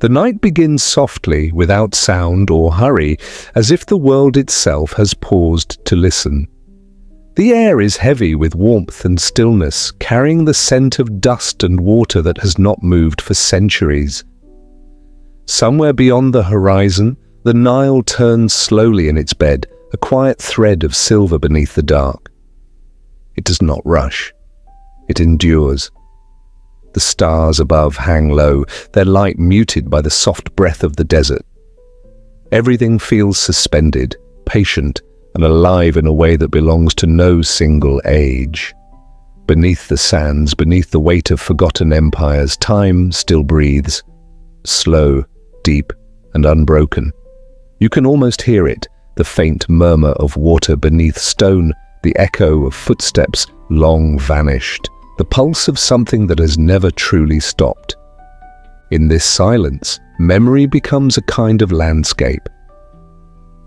The night begins softly, without sound or hurry, as if the world itself has paused to listen. The air is heavy with warmth and stillness, carrying the scent of dust and water that has not moved for centuries. Somewhere beyond the horizon, the Nile turns slowly in its bed, a quiet thread of silver beneath the dark. It does not rush. It endures. The stars above hang low, their light muted by the soft breath of the desert. Everything feels suspended, patient, and alive in a way that belongs to no single age. Beneath the sands, beneath the weight of forgotten empires, time still breathes, slow, deep, and unbroken. You can almost hear it, the faint murmur of water beneath stone, the echo of footsteps long vanished, the pulse of something that has never truly stopped. In this silence, memory becomes a kind of landscape.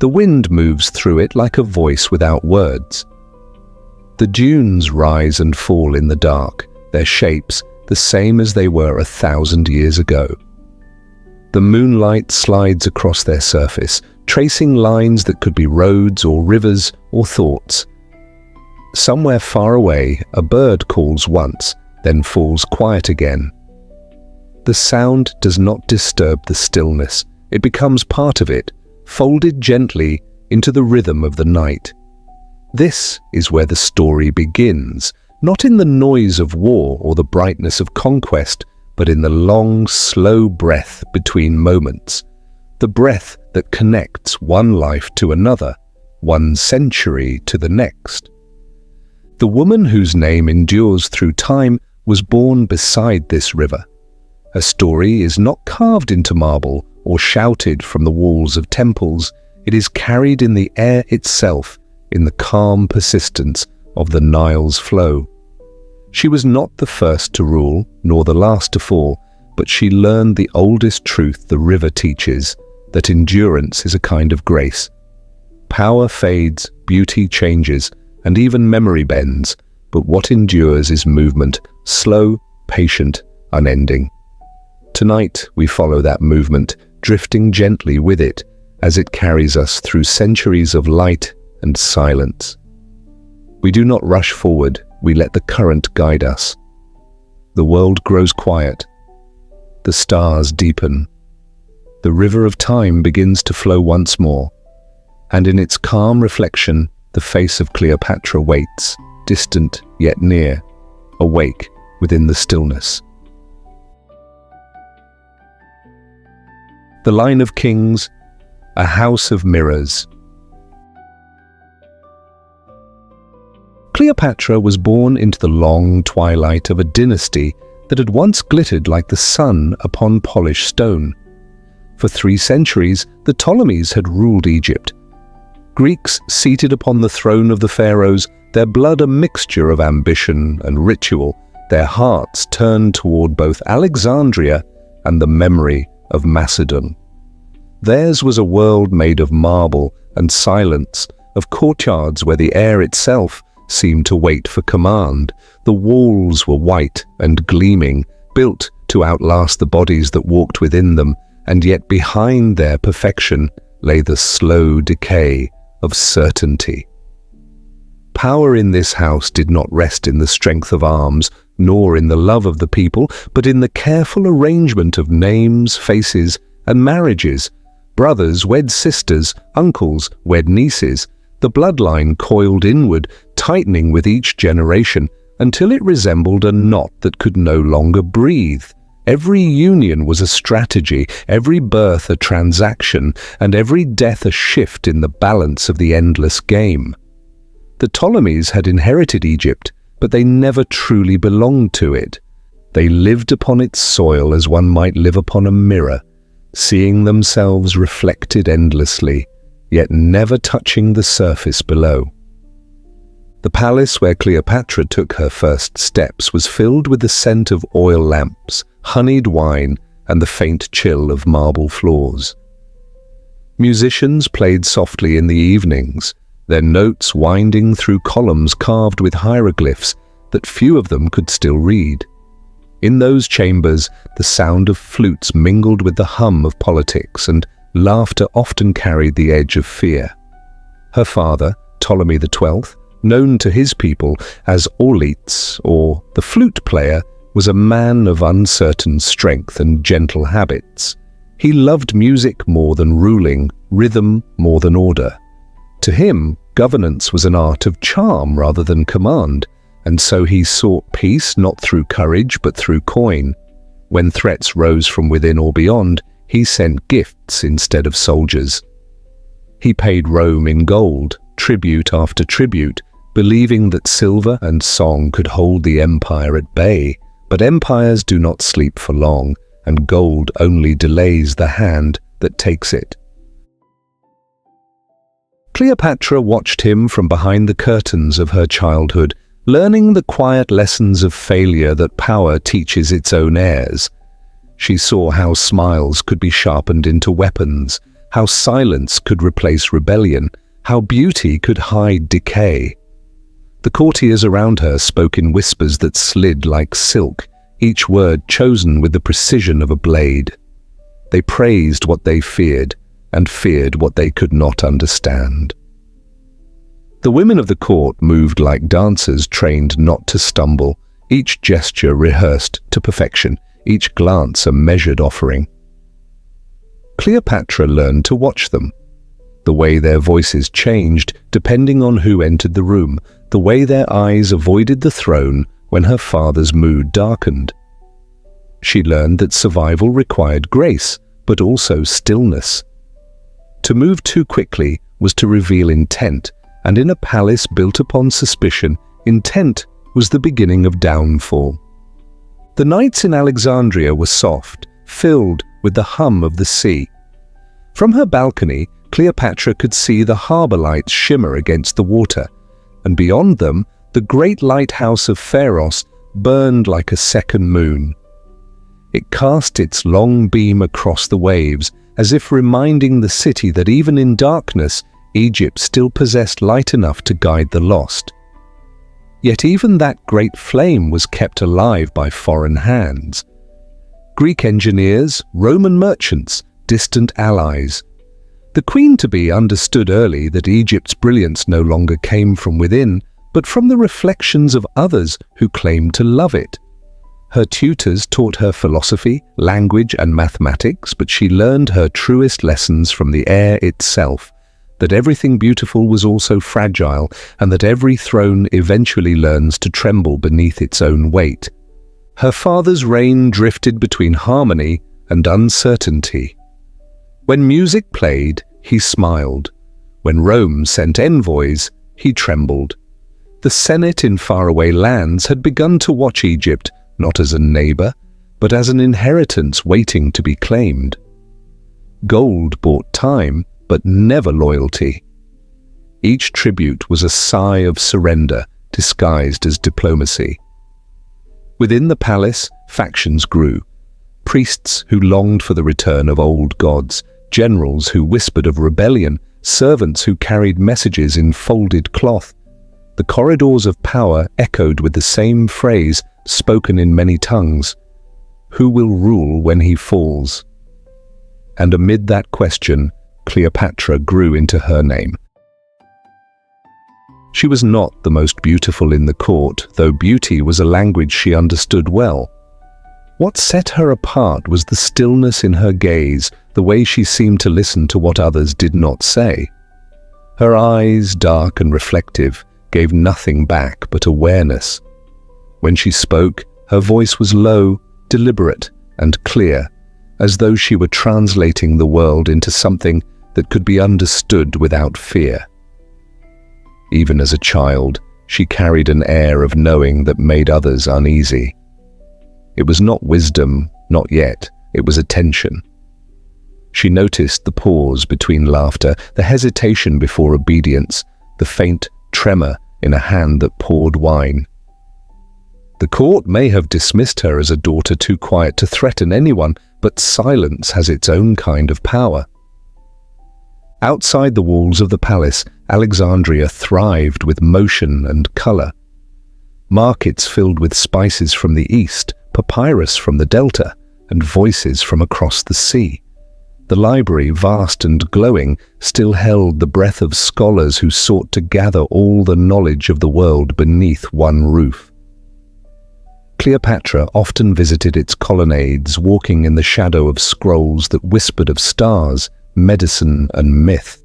The wind moves through it like a voice without words. The dunes rise and fall in the dark, their shapes the same as they were 1,000 years ago. The moonlight slides across their surface, tracing lines that could be roads or rivers or thoughts. Somewhere far away, a bird calls once, then falls quiet again. The sound does not disturb the stillness. It becomes part of it, folded gently into the rhythm of the night. This is where the story begins, not in the noise of war or the brightness of conquest, but in the long, slow breath between moments, the breath that connects one life to another, one century to the next. The woman whose name endures through time was born beside this river. Her story is not carved into marble or shouted from the walls of temples. It is carried in the air itself, in the calm persistence of the Nile's flow. She was not the first to rule, nor the last to fall, but she learned the oldest truth the river teaches, that endurance is a kind of grace. Power fades, beauty changes, and even memory bends, but what endures is movement, slow, patient, unending. Tonight we follow that movement, drifting gently with it as it carries us through centuries of light and silence. We do not rush forward, we let the current guide us. The world grows quiet. The stars deepen. The river of time begins to flow once more, and in its calm reflection, the face of Cleopatra waits, distant yet near, awake within the stillness. The line of kings, a house of mirrors. Cleopatra was born into the long twilight of a dynasty that had once glittered like the sun upon polished stone. For 3 centuries, the Ptolemies had ruled Egypt. Greeks seated upon the throne of the pharaohs, their blood a mixture of ambition and ritual, their hearts turned toward both Alexandria and the memory of Macedon. Theirs was a world made of marble and silence, of courtyards where the air itself seemed to wait for command. The walls were white and gleaming, built to outlast the bodies that walked within them, and yet behind their perfection lay the slow decay of certainty. Power in this house did not rest in the strength of arms, nor in the love of the people, but in the careful arrangement of names, faces, and marriages. Brothers wed sisters, uncles wed nieces. The bloodline coiled inward, tightening with each generation, until it resembled a knot that could no longer breathe. Every union was a strategy, every birth a transaction, and every death a shift in the balance of the endless game. The Ptolemies had inherited Egypt, but they never truly belonged to it. They lived upon its soil as one might live upon a mirror, seeing themselves reflected endlessly, yet never touching the surface below. The palace where Cleopatra took her first steps was filled with the scent of oil lamps, honeyed wine, and the faint chill of marble floors. Musicians played softly in the evenings, their notes winding through columns carved with hieroglyphs that few of them could still read. In those chambers, the sound of flutes mingled with the hum of politics, and laughter often carried the edge of fear. Her father, Ptolemy XII, known to his people as Orleats, or the flute player, was a man of uncertain strength and gentle habits. He loved music more than ruling, rhythm more than order. To him, governance was an art of charm rather than command, and so he sought peace not through courage but through coin. When threats rose from within or beyond, he sent gifts instead of soldiers. He paid Rome in gold, tribute after tribute, believing that silver and song could hold the empire at bay. But empires do not sleep for long, and gold only delays the hand that takes it. Cleopatra watched him from behind the curtains of her childhood, learning the quiet lessons of failure that power teaches its own heirs. She saw how smiles could be sharpened into weapons, how silence could replace rebellion, how beauty could hide decay. The courtiers around her spoke in whispers that slid like silk, each word chosen with the precision of a blade. They praised what they feared, and feared what they could not understand. The women of the court moved like dancers trained not to stumble, each gesture rehearsed to perfection, each glance a measured offering. Cleopatra learned to watch them. The way their voices changed depending on who entered the room, the way their eyes avoided the throne when her father's mood darkened. She learned that survival required grace, but also stillness. To move too quickly was to reveal intent, and in a palace built upon suspicion, intent was the beginning of downfall. The nights in Alexandria were soft, filled with the hum of the sea. From her balcony, Cleopatra could see the harbor lights shimmer against the water, and beyond them, the great lighthouse of Pharos burned like a second moon. It cast its long beam across the waves, as if reminding the city that even in darkness, Egypt still possessed light enough to guide the lost. Yet even that great flame was kept alive by foreign hands. Greek engineers, Roman merchants, distant allies. The queen-to-be understood early that Egypt's brilliance no longer came from within, but from the reflections of others who claimed to love it. Her tutors taught her philosophy, language, and mathematics, but she learned her truest lessons from the air itself, that everything beautiful was also fragile, and that every throne eventually learns to tremble beneath its own weight. Her father's reign drifted between harmony and uncertainty. When music played, he smiled. When Rome sent envoys, he trembled. The Senate in faraway lands had begun to watch Egypt not as a neighbor, but as an inheritance waiting to be claimed. Gold bought time, but never loyalty. Each tribute was a sigh of surrender disguised as diplomacy. Within the palace, factions grew. Priests who longed for the return of old gods, generals who whispered of rebellion, servants who carried messages in folded cloth. The corridors of power echoed with the same phrase spoken in many tongues: "Who will rule when he falls?" And amid that question, Cleopatra grew into her name. She was not the most beautiful in the court, though beauty was a language she understood well. What set her apart was the stillness in her gaze, the way she seemed to listen to what others did not say. Her eyes, dark and reflective, gave nothing back but awareness. When she spoke, her voice was low, deliberate, and clear, as though she were translating the world into something that could be understood without fear. Even as a child, she carried an air of knowing that made others uneasy. It was not wisdom, not yet, it was attention. She noticed the pause between laughter, the hesitation before obedience, the faint tremor in a hand that poured wine. The court may have dismissed her as a daughter too quiet to threaten anyone, but silence has its own kind of power. Outside the walls of the palace, Alexandria thrived with motion and color. Markets filled with spices from the east, papyrus from the delta, and voices from across the sea. The library, vast and glowing, still held the breath of scholars who sought to gather all the knowledge of the world beneath one roof. Cleopatra often visited its colonnades, walking in the shadow of scrolls that whispered of stars, medicine, and myth.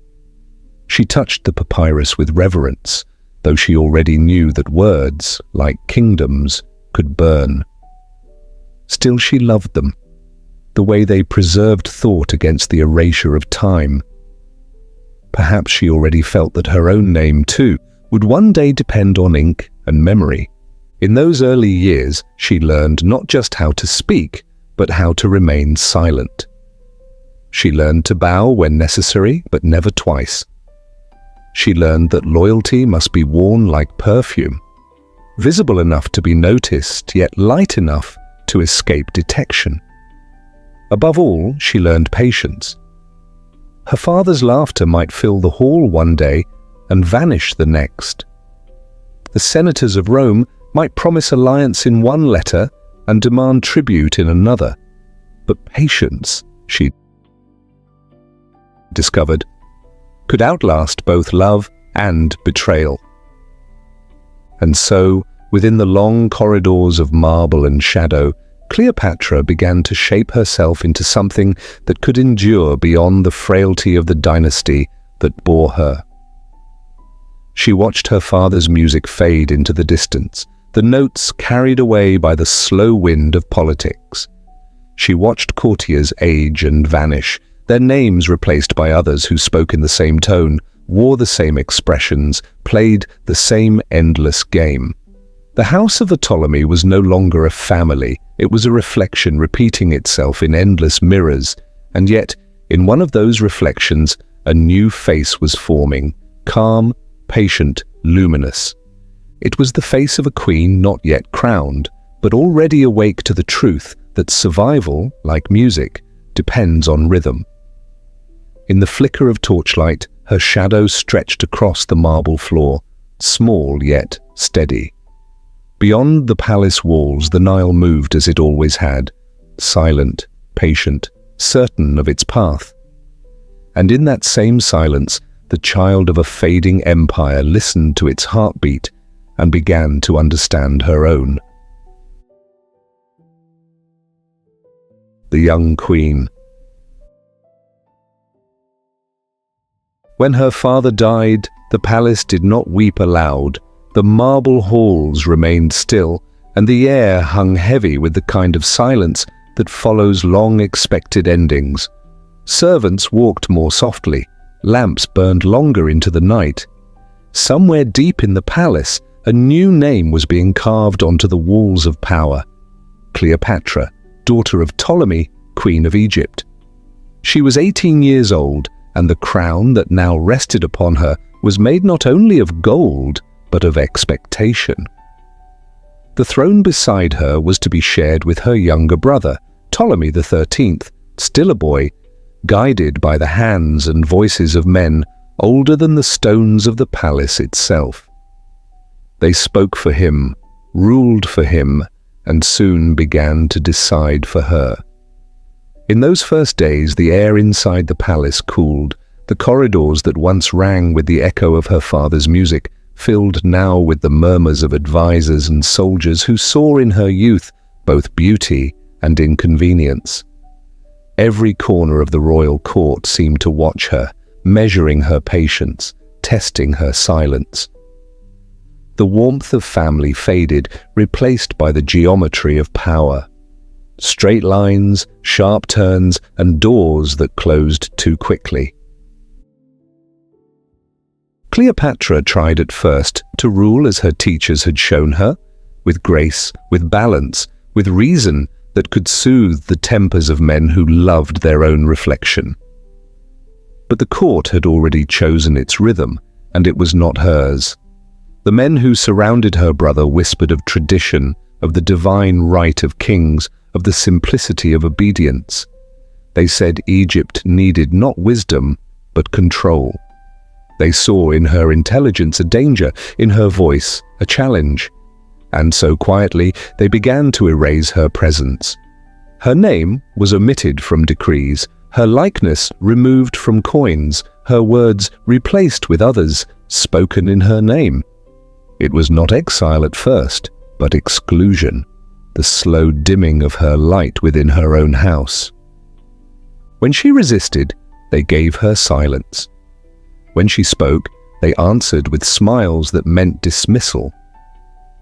She touched the papyrus with reverence, though she already knew that words, like kingdoms, could burn. Still she loved them, the way they preserved thought against the erasure of time. Perhaps she already felt that her own name, too, would one day depend on ink and memory. In those early years, she learned not just how to speak, but how to remain silent. She learned to bow when necessary, but never twice. She learned that loyalty must be worn like perfume, visible enough to be noticed, yet light enough to escape detection. Above all, she learned patience. Her father's laughter might fill the hall one day and vanish the next. The senators of Rome might promise alliance in one letter and demand tribute in another. But patience, she discovered, could outlast both love and betrayal. And so, within the long corridors of marble and shadow, Cleopatra began to shape herself into something that could endure beyond the frailty of the dynasty that bore her. She watched her father's music fade into the distance, the notes carried away by the slow wind of politics. She watched courtiers age and vanish, their names replaced by others who spoke in the same tone, wore the same expressions, played the same endless game. The house of the Ptolemy was no longer a family, it was a reflection repeating itself in endless mirrors, and yet, in one of those reflections, a new face was forming, calm, patient, luminous. It was the face of a queen not yet crowned, but already awake to the truth that survival, like music, depends on rhythm. In the flicker of torchlight, her shadow stretched across the marble floor, small yet steady. Beyond the palace walls, the Nile moved as it always had, silent, patient, certain of its path. And in that same silence, the child of a fading empire listened to its heartbeat and began to understand her own. The young queen. When her father died, the palace did not weep aloud. The marble halls remained still, and the air hung heavy with the kind of silence that follows long-expected endings. Servants walked more softly, lamps burned longer into the night. Somewhere deep in the palace, a new name was being carved onto the walls of power. Cleopatra, daughter of Ptolemy, Queen of Egypt. She was 18 years old, and the crown that now rested upon her was made not only of gold, but of expectation. The throne beside her was to be shared with her younger brother, Ptolemy XIII, still a boy, guided by the hands and voices of men older than the stones of the palace itself. They spoke for him, ruled for him, and soon began to decide for her. In those first days, the air inside the palace cooled. The corridors that once rang with the echo of her father's music filled now with the murmurs of advisors and soldiers who saw in her youth both beauty and inconvenience. Every corner of the royal court seemed to watch her, measuring her patience, testing her silence. The warmth of family faded, replaced by the geometry of power. Straight lines, sharp turns, and doors that closed too quickly. Cleopatra tried at first to rule as her teachers had shown her, with grace, with balance, with reason that could soothe the tempers of men who loved their own reflection. But the court had already chosen its rhythm, and it was not hers. The men who surrounded her brother whispered of tradition, of the divine right of kings, of the simplicity of obedience. They said Egypt needed not wisdom, but control. They saw in her intelligence a danger, in her voice a challenge. and so quietly they began to erase her presence. Her name was omitted from decrees, her likeness removed from coins, her words replaced with others, spoken in her name. It was not exile at first, but exclusion, the slow dimming of her light within her own house. When she resisted, they gave her silence. When she spoke, they answered with smiles that meant dismissal.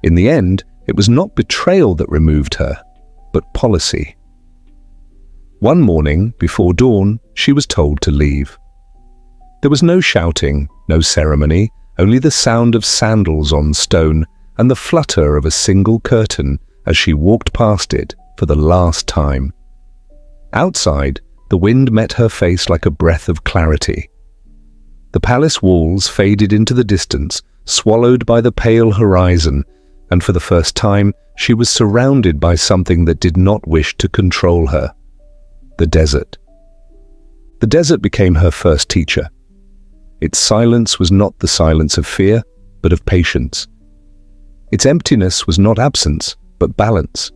In the end, it was not betrayal that removed her, but policy. One morning, before dawn, she was told to leave. There was no shouting, no ceremony, only the sound of sandals on stone and the flutter of a single curtain as she walked past it for the last time. Outside, the wind met her face like a breath of clarity. The palace walls faded into the distance, swallowed by the pale horizon, and for the first time she was surrounded by something that did not wish to control her. The desert. The desert became her first teacher. Its silence was not the silence of fear, but of patience. Its emptiness was not absence, but balance.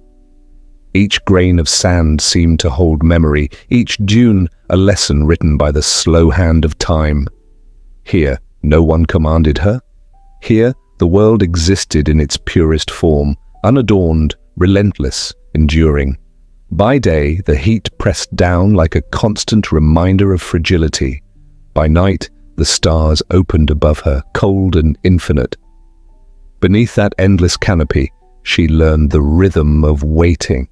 Each grain of sand seemed to hold memory, each dune a lesson written by the slow hand of time. Here, no one commanded her. Here, the world existed in its purest form, unadorned, relentless, enduring. By day, the heat pressed down like a constant reminder of fragility. By night, the stars opened above her, cold and infinite. Beneath that endless canopy, she learned the rhythm of waiting.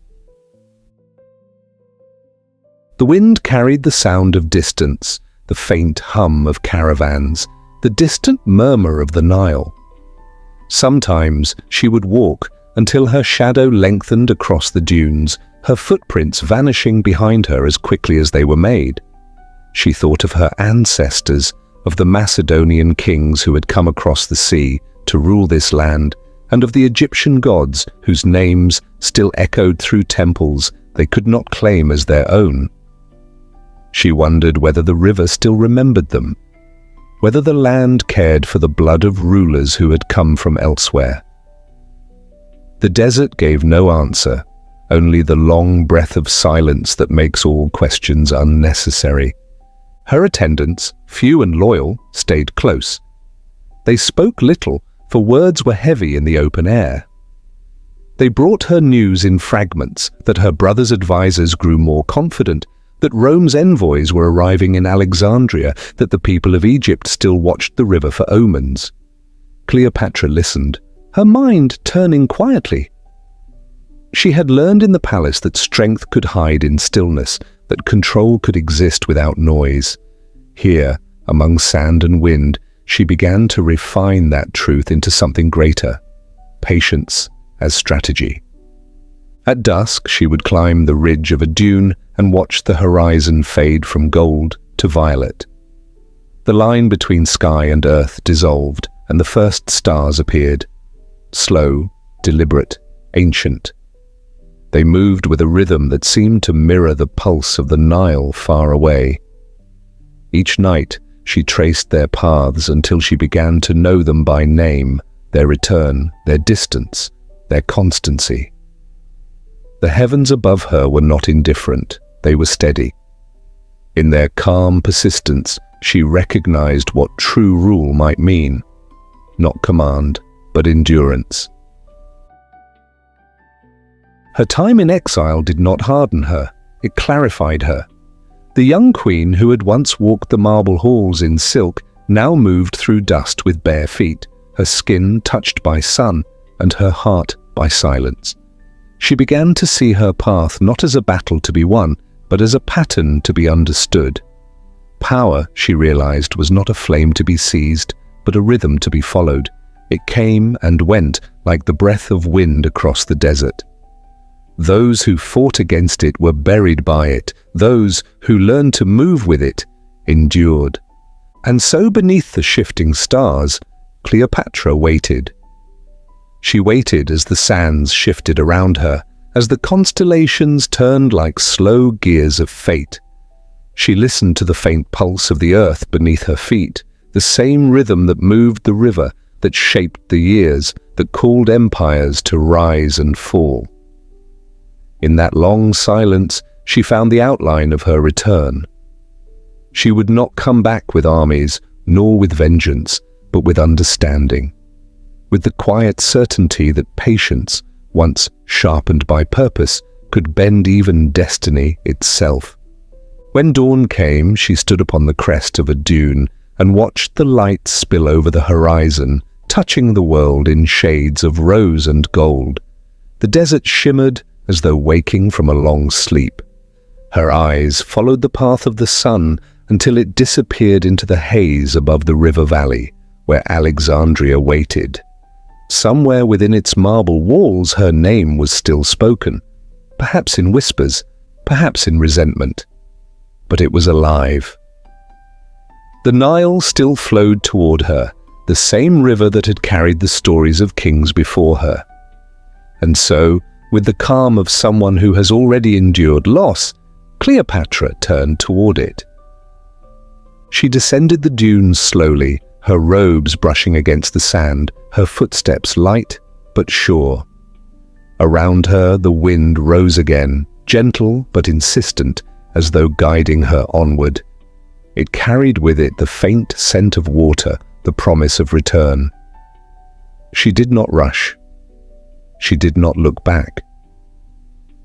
The wind carried the sound of distance, the faint hum of caravans, the distant murmur of the Nile. Sometimes she would walk until her shadow lengthened across the dunes, her footprints vanishing behind her as quickly as they were made. She thought of her ancestors, of the Macedonian kings who had come across the sea to rule this land, and of the Egyptian gods whose names still echoed through temples they could not claim as their own. She wondered whether the river still remembered them, whether the land cared for the blood of rulers who had come from elsewhere. The desert gave no answer, only the long breath of silence that makes all questions unnecessary. Her attendants, few and loyal, stayed close. They spoke little, for words were heavy in the open air. They brought her news in fragments, that her brother's advisors grew more confident, that Rome's envoys were arriving in Alexandria, that the people of Egypt still watched the river for omens. Cleopatra listened, her mind turning quietly. She had learned in the palace that strength could hide in stillness, that control could exist without noise. Here, among sand and wind, she began to refine that truth into something greater, patience as strategy. At dusk, she would climb the ridge of a dune and watch the horizon fade from gold to violet. The line between sky and earth dissolved, and the first stars appeared. Slow, deliberate, ancient. They moved with a rhythm that seemed to mirror the pulse of the Nile far away. Each night, she traced their paths until she began to know them by name, their return, their distance, their constancy. The heavens above her were not indifferent, they were steady. In their calm persistence, she recognized what true rule might mean. Not command, but endurance. Her time in exile did not harden her, it clarified her. The young queen who had once walked the marble halls in silk now moved through dust with bare feet, her skin touched by sun and her heart by silence. She began to see her path not as a battle to be won, but as a pattern to be understood. Power, she realized, was not a flame to be seized, but a rhythm to be followed. It came and went like the breath of wind across the desert. Those who fought against it were buried by it. Those who learned to move with it endured. And so beneath the shifting stars, Cleopatra waited. She waited as the sands shifted around her, as the constellations turned like slow gears of fate. She listened to the faint pulse of the earth beneath her feet, the same rhythm that moved the river, that shaped the years, that called empires to rise and fall. In that long silence, she found the outline of her return. She would not come back with armies, nor with vengeance, but with understanding, with the quiet certainty that patience, once sharpened by purpose, could bend even destiny itself. When dawn came, she stood upon the crest of a dune and watched the light spill over the horizon, touching the world in shades of rose and gold. The desert shimmered as though waking from a long sleep. Her eyes followed the path of the sun until it disappeared into the haze above the river valley, where Alexandria waited. Somewhere within its marble walls her name was still spoken, perhaps in whispers, perhaps in resentment. But it was alive. The Nile still flowed toward her, the same river that had carried the stories of kings before her. And so, with the calm of someone who has already endured loss, Cleopatra turned toward it. She descended the dunes slowly, her robes brushing against the sand, her footsteps light but sure. Around her the wind rose again, gentle but insistent, as though guiding her onward. It carried with it the faint scent of water, the promise of return. She did not rush. She did not look back.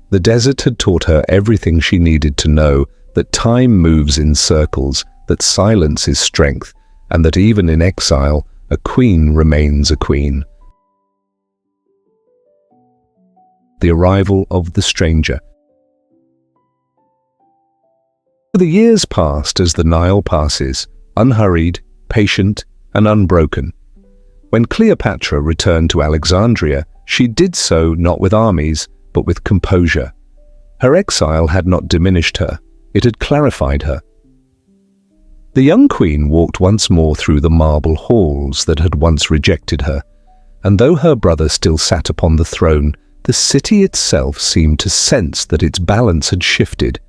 The desert had taught her everything she needed to know, that time moves in circles, that silence is strength, and that even in exile, a queen remains a queen. The arrival of the stranger. The years passed as the Nile passes, unhurried, patient, and unbroken. When Cleopatra returned to Alexandria, she did so not with armies, but with composure. Her exile had not diminished her, it had clarified her. The young queen walked once more through the marble halls that had once rejected her, and though her brother still sat upon the throne, the city itself seemed to sense that its balance had shifted.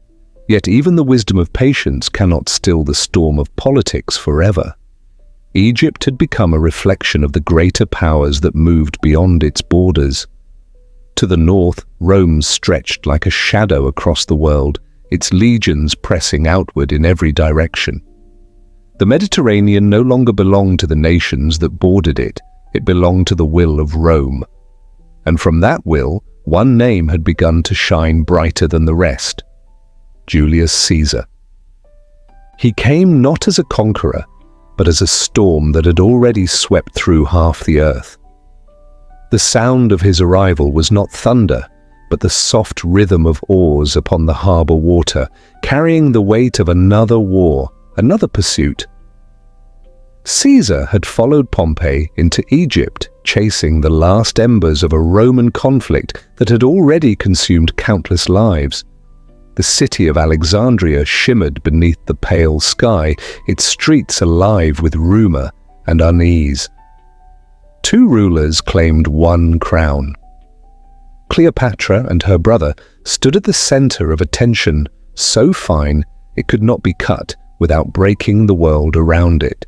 Yet even the wisdom of patience cannot still the storm of politics forever. Egypt had become a reflection of the greater powers that moved beyond its borders. To the north, Rome stretched like a shadow across the world, its legions pressing outward in every direction. The Mediterranean no longer belonged to the nations that bordered it, it belonged to the will of Rome. And from that will, one name had begun to shine brighter than the rest: Julius Caesar. He came not as a conqueror, but as a storm that had already swept through half the earth. The sound of his arrival was not thunder, but the soft rhythm of oars upon the harbour water, carrying the weight of another war, another pursuit. Caesar had followed Pompey into Egypt, chasing the last embers of a Roman conflict that had already consumed countless lives. The city of Alexandria shimmered beneath the pale sky, its streets alive with rumour and unease. Two rulers claimed one crown. Cleopatra and her brother stood at the centre of a tension so fine it could not be cut without breaking the world around it.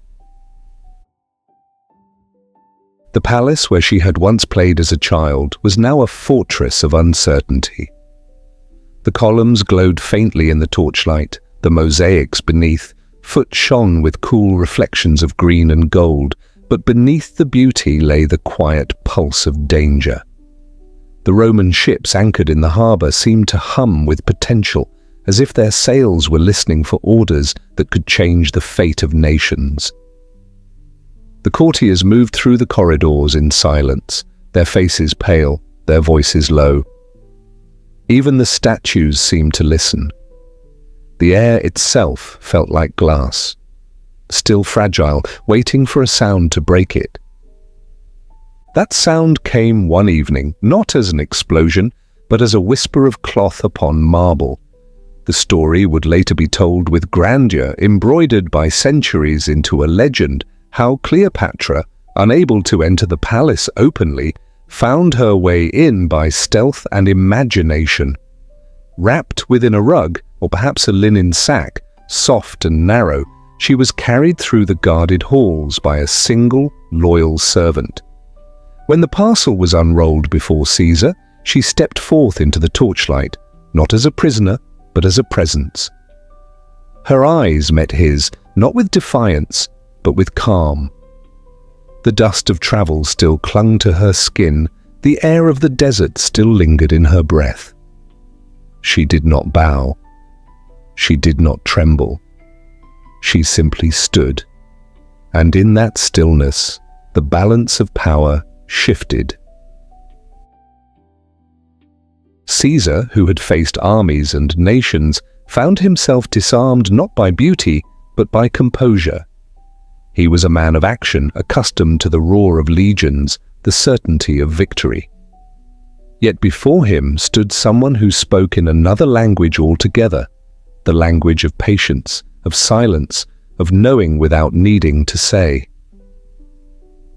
The palace where she had once played as a child was now a fortress of uncertainty. The columns glowed faintly in the torchlight, the mosaics beneath foot shone with cool reflections of green and gold, but beneath the beauty lay the quiet pulse of danger. The Roman ships anchored in the harbour seemed to hum with potential, as if their sails were listening for orders that could change the fate of nations. The courtiers moved through the corridors in silence, their faces pale, their voices low. Even the statues seemed to listen. The air itself felt like glass, still fragile, waiting for a sound to break it. That sound came one evening, not as an explosion, but as a whisper of cloth upon marble. The story would later be told with grandeur, embroidered by centuries into a legend, how Cleopatra, unable to enter the palace openly, found her way in by stealth and imagination. Wrapped within a rug, or perhaps a linen sack, soft and narrow, She was carried through the guarded halls by a single, loyal servant. When the parcel was unrolled before Caesar, she stepped forth into the torchlight, not as a prisoner, but as a presence. Her eyes met his, not with defiance, but with calm. The dust of travel still clung to her skin, the air of the desert still lingered in her breath. She did not bow. She did not tremble. She simply stood, and in that stillness, the balance of power shifted. Caesar, who had faced armies and nations, found himself disarmed not by beauty, but by composure. He was a man of action, accustomed to the roar of legions, the certainty of victory. Yet before him stood someone who spoke in another language altogether, the language of patience, of silence, of knowing without needing to say.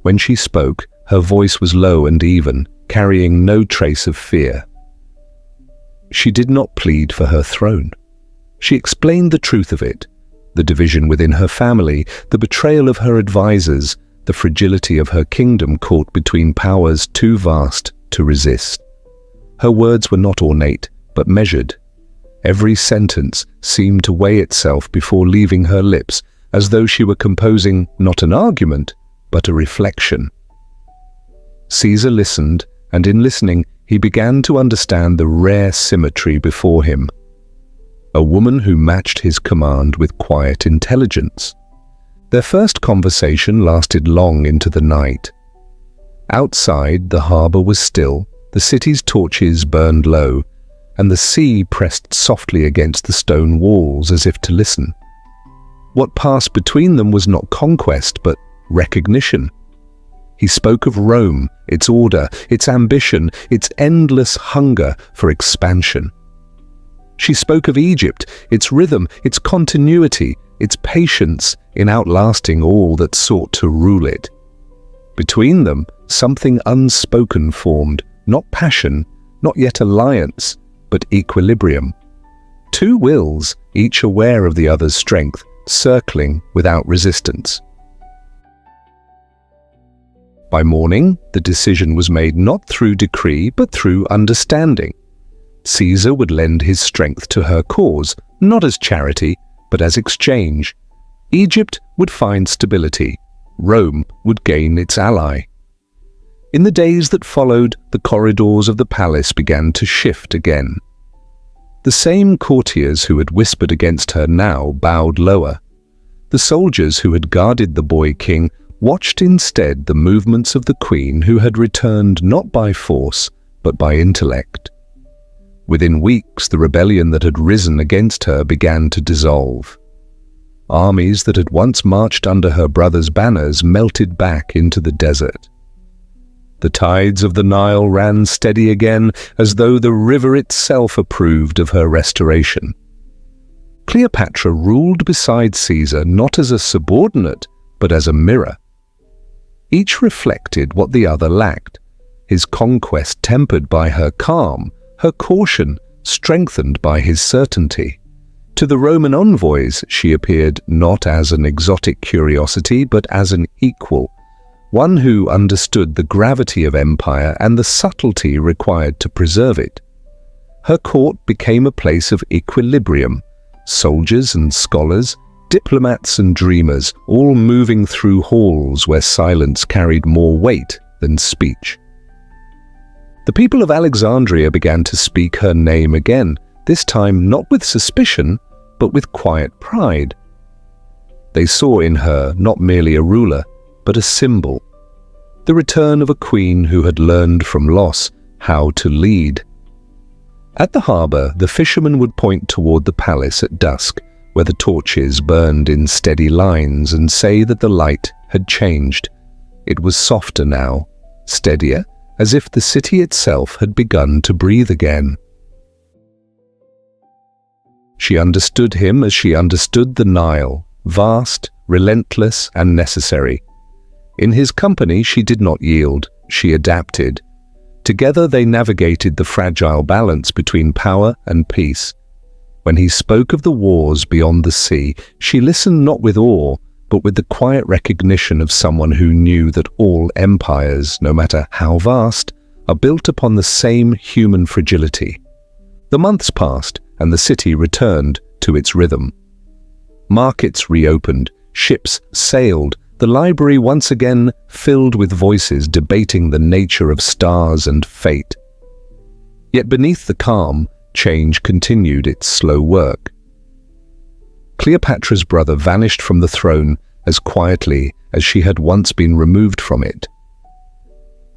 When she spoke, her voice was low and even, carrying no trace of fear. She did not plead for her throne. She explained the truth of it, the division within her family, the betrayal of her advisors, the fragility of her kingdom caught between powers too vast to resist. Her words were not ornate, but measured. Every sentence seemed to weigh itself before leaving her lips, as though she were composing not an argument, but a reflection. Caesar listened, and in listening, he began to understand the rare symmetry before him. A woman who matched his command with quiet intelligence. Their first conversation lasted long into the night. Outside, the harbor was still, the city's torches burned low, and the sea pressed softly against the stone walls as if to listen. What passed between them was not conquest, but recognition. He spoke of Rome, its order, its ambition, its endless hunger for expansion. She spoke of Egypt, its rhythm, its continuity, its patience in outlasting all that sought to rule it. Between them, something unspoken formed, not passion, not yet alliance, but equilibrium. Two wills, each aware of the other's strength, circling without resistance. By morning, the decision was made not through decree, but through understanding. Caesar would lend his strength to her cause, not as charity, but as exchange. Egypt would find stability. Rome would gain its ally. In the days that followed, the corridors of the palace began to shift again. The same courtiers who had whispered against her now bowed lower. The soldiers who had guarded the boy king watched instead the movements of the queen who had returned not by force, but by intellect. Within weeks, the rebellion that had risen against her began to dissolve. Armies that had once marched under her brother's banners melted back into the desert. The tides of the Nile ran steady again, as though the river itself approved of her restoration. Cleopatra ruled beside Caesar not as a subordinate, but as a mirror. Each reflected what the other lacked, his conquest tempered by her calm, her caution strengthened by his certainty. To the Roman envoys she appeared not as an exotic curiosity, but as an equal, one who understood the gravity of empire and the subtlety required to preserve it. Her court became a place of equilibrium, soldiers and scholars, diplomats and dreamers, all moving through halls where silence carried more weight than speech. The people of Alexandria began to speak her name again, this time not with suspicion, but with quiet pride. They saw in her not merely a ruler, but a symbol, the return of a queen who had learned from loss how to lead. At the harbor, the fishermen would point toward the palace at dusk, where the torches burned in steady lines, and say that the light had changed. It was softer now, steadier, as if the city itself had begun to breathe again. She understood him as she understood the Nile, vast, relentless, and necessary. In his company she did not yield, she adapted. Together they navigated the fragile balance between power and peace. When he spoke of the wars beyond the sea, she listened not with awe, but with the quiet recognition of someone who knew that all empires, no matter how vast, are built upon the same human fragility. The months passed, and the city returned to its rhythm. Markets reopened, ships sailed, the library once again filled with voices debating the nature of stars and fate. Yet beneath the calm, change continued its slow work. Cleopatra's brother vanished from the throne as quietly as she had once been removed from it.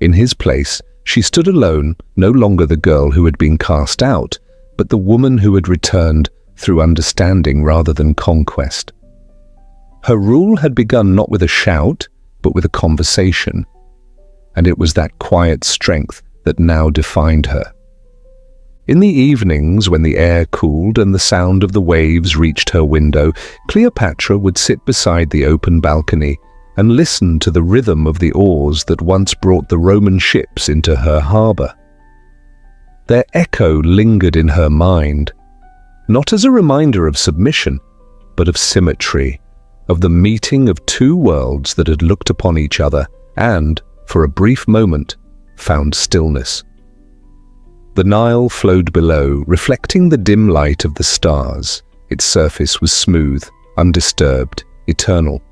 In his place, she stood alone, no longer the girl who had been cast out, but the woman who had returned through understanding rather than conquest. Her rule had begun not with a shout, but with a conversation, and it was that quiet strength that now defined her. In the evenings, when the air cooled and the sound of the waves reached her window, Cleopatra would sit beside the open balcony and listen to the rhythm of the oars that once brought the Roman ships into her harbor. Their echo lingered in her mind, not as a reminder of submission, but of symmetry, of the meeting of two worlds that had looked upon each other and, for a brief moment, found stillness. The Nile flowed below, reflecting the dim light of the stars. Its surface was smooth, undisturbed, eternal.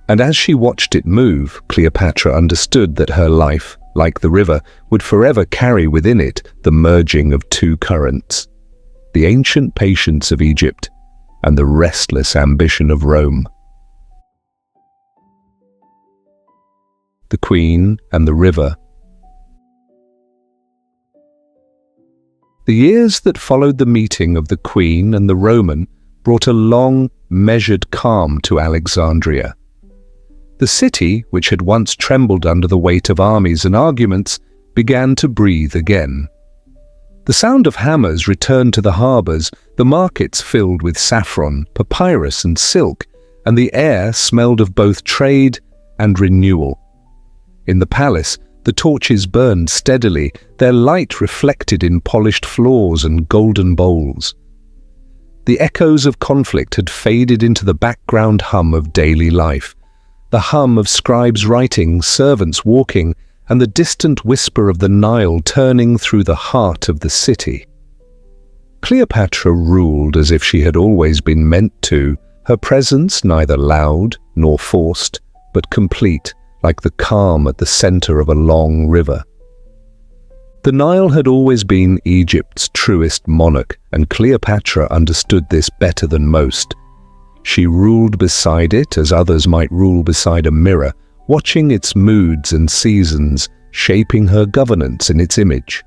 And as she watched it move, Cleopatra understood that her life, like the river, would forever carry within it the merging of two currents: the ancient patience of Egypt and the restless ambition of Rome. The Queen and the River. The years that followed the meeting of the Queen and the Roman brought a long, measured calm to Alexandria. The city, which had once trembled under the weight of armies and arguments, began to breathe again. The sound of hammers returned to the harbors, the markets filled with saffron, papyrus and silk, and the air smelled of both trade and renewal. In the palace, the torches burned steadily, their light reflected in polished floors and golden bowls. The echoes of conflict had faded into the background hum of daily life, the hum of scribes writing, servants walking, and the distant whisper of the Nile turning through the heart of the city. Cleopatra ruled as if she had always been meant to, her presence neither loud nor forced, but complete, like the calm at the center of a long river. The Nile had always been Egypt's truest monarch, and Cleopatra understood this better than most. She ruled beside it as others might rule beside a mirror, watching its moods and seasons, shaping her governance in its image.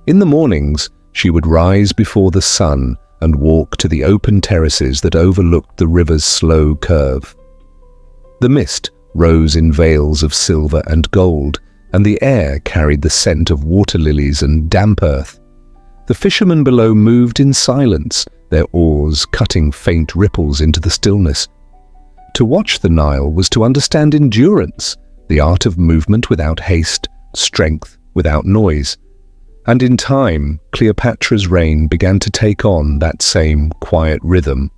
In the mornings, she would rise before the sun and walk to the open terraces that overlooked the river's slow curve. The mist rose in veils of silver and gold, and the air carried the scent of water lilies and damp earth. The fishermen below moved in silence, their oars cutting faint ripples into the stillness. To watch the Nile was to understand endurance, the art of movement without haste, strength without noise. And in time, Cleopatra's reign began to take on that same quiet rhythm.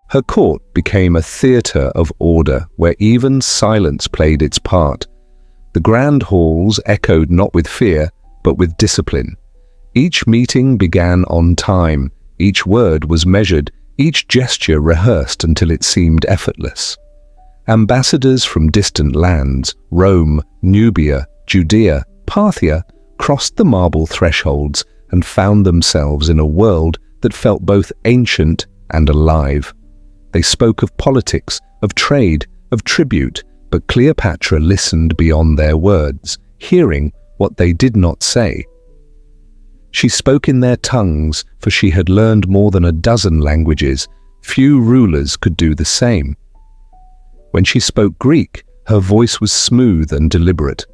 Her court became a theatre of order where even silence played its part. The grand halls echoed not with fear, but with discipline. Each meeting began on time, each word was measured, each gesture rehearsed until it seemed effortless. Ambassadors from distant lands, Rome, Nubia, Judea, Parthia, crossed the marble thresholds and found themselves in a world that felt both ancient and alive. They spoke of politics, of trade, of tribute, but Cleopatra listened beyond their words, hearing what they did not say. She spoke in their tongues, for she had learned more than a dozen languages. Few rulers could do the same. When she spoke Greek, her voice was smooth and deliberate.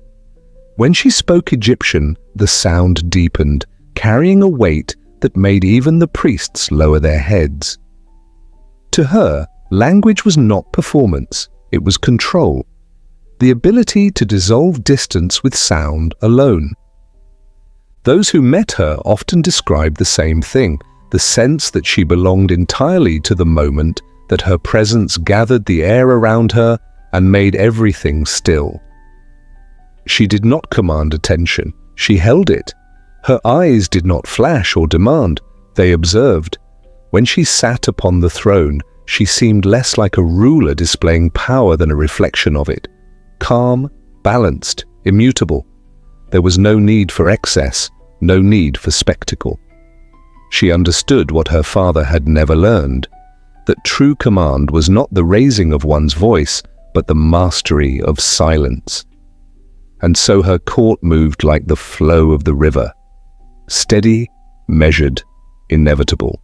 When she spoke Egyptian, the sound deepened, carrying a weight that made even the priests lower their heads. To her, language was not performance, it was control, the ability to dissolve distance with sound alone. Those who met her often described the same thing, the sense that she belonged entirely to the moment, that her presence gathered the air around her and made everything still. She did not command attention, she held it. Her eyes did not flash or demand, they observed. When she sat upon the throne, she seemed less like a ruler displaying power than a reflection of it. Calm, balanced, immutable. There was no need for excess, no need for spectacle. She understood what her father had never learned, that true command was not the raising of one's voice, but the mastery of silence. And so her court moved like the flow of the river, steady, measured, inevitable.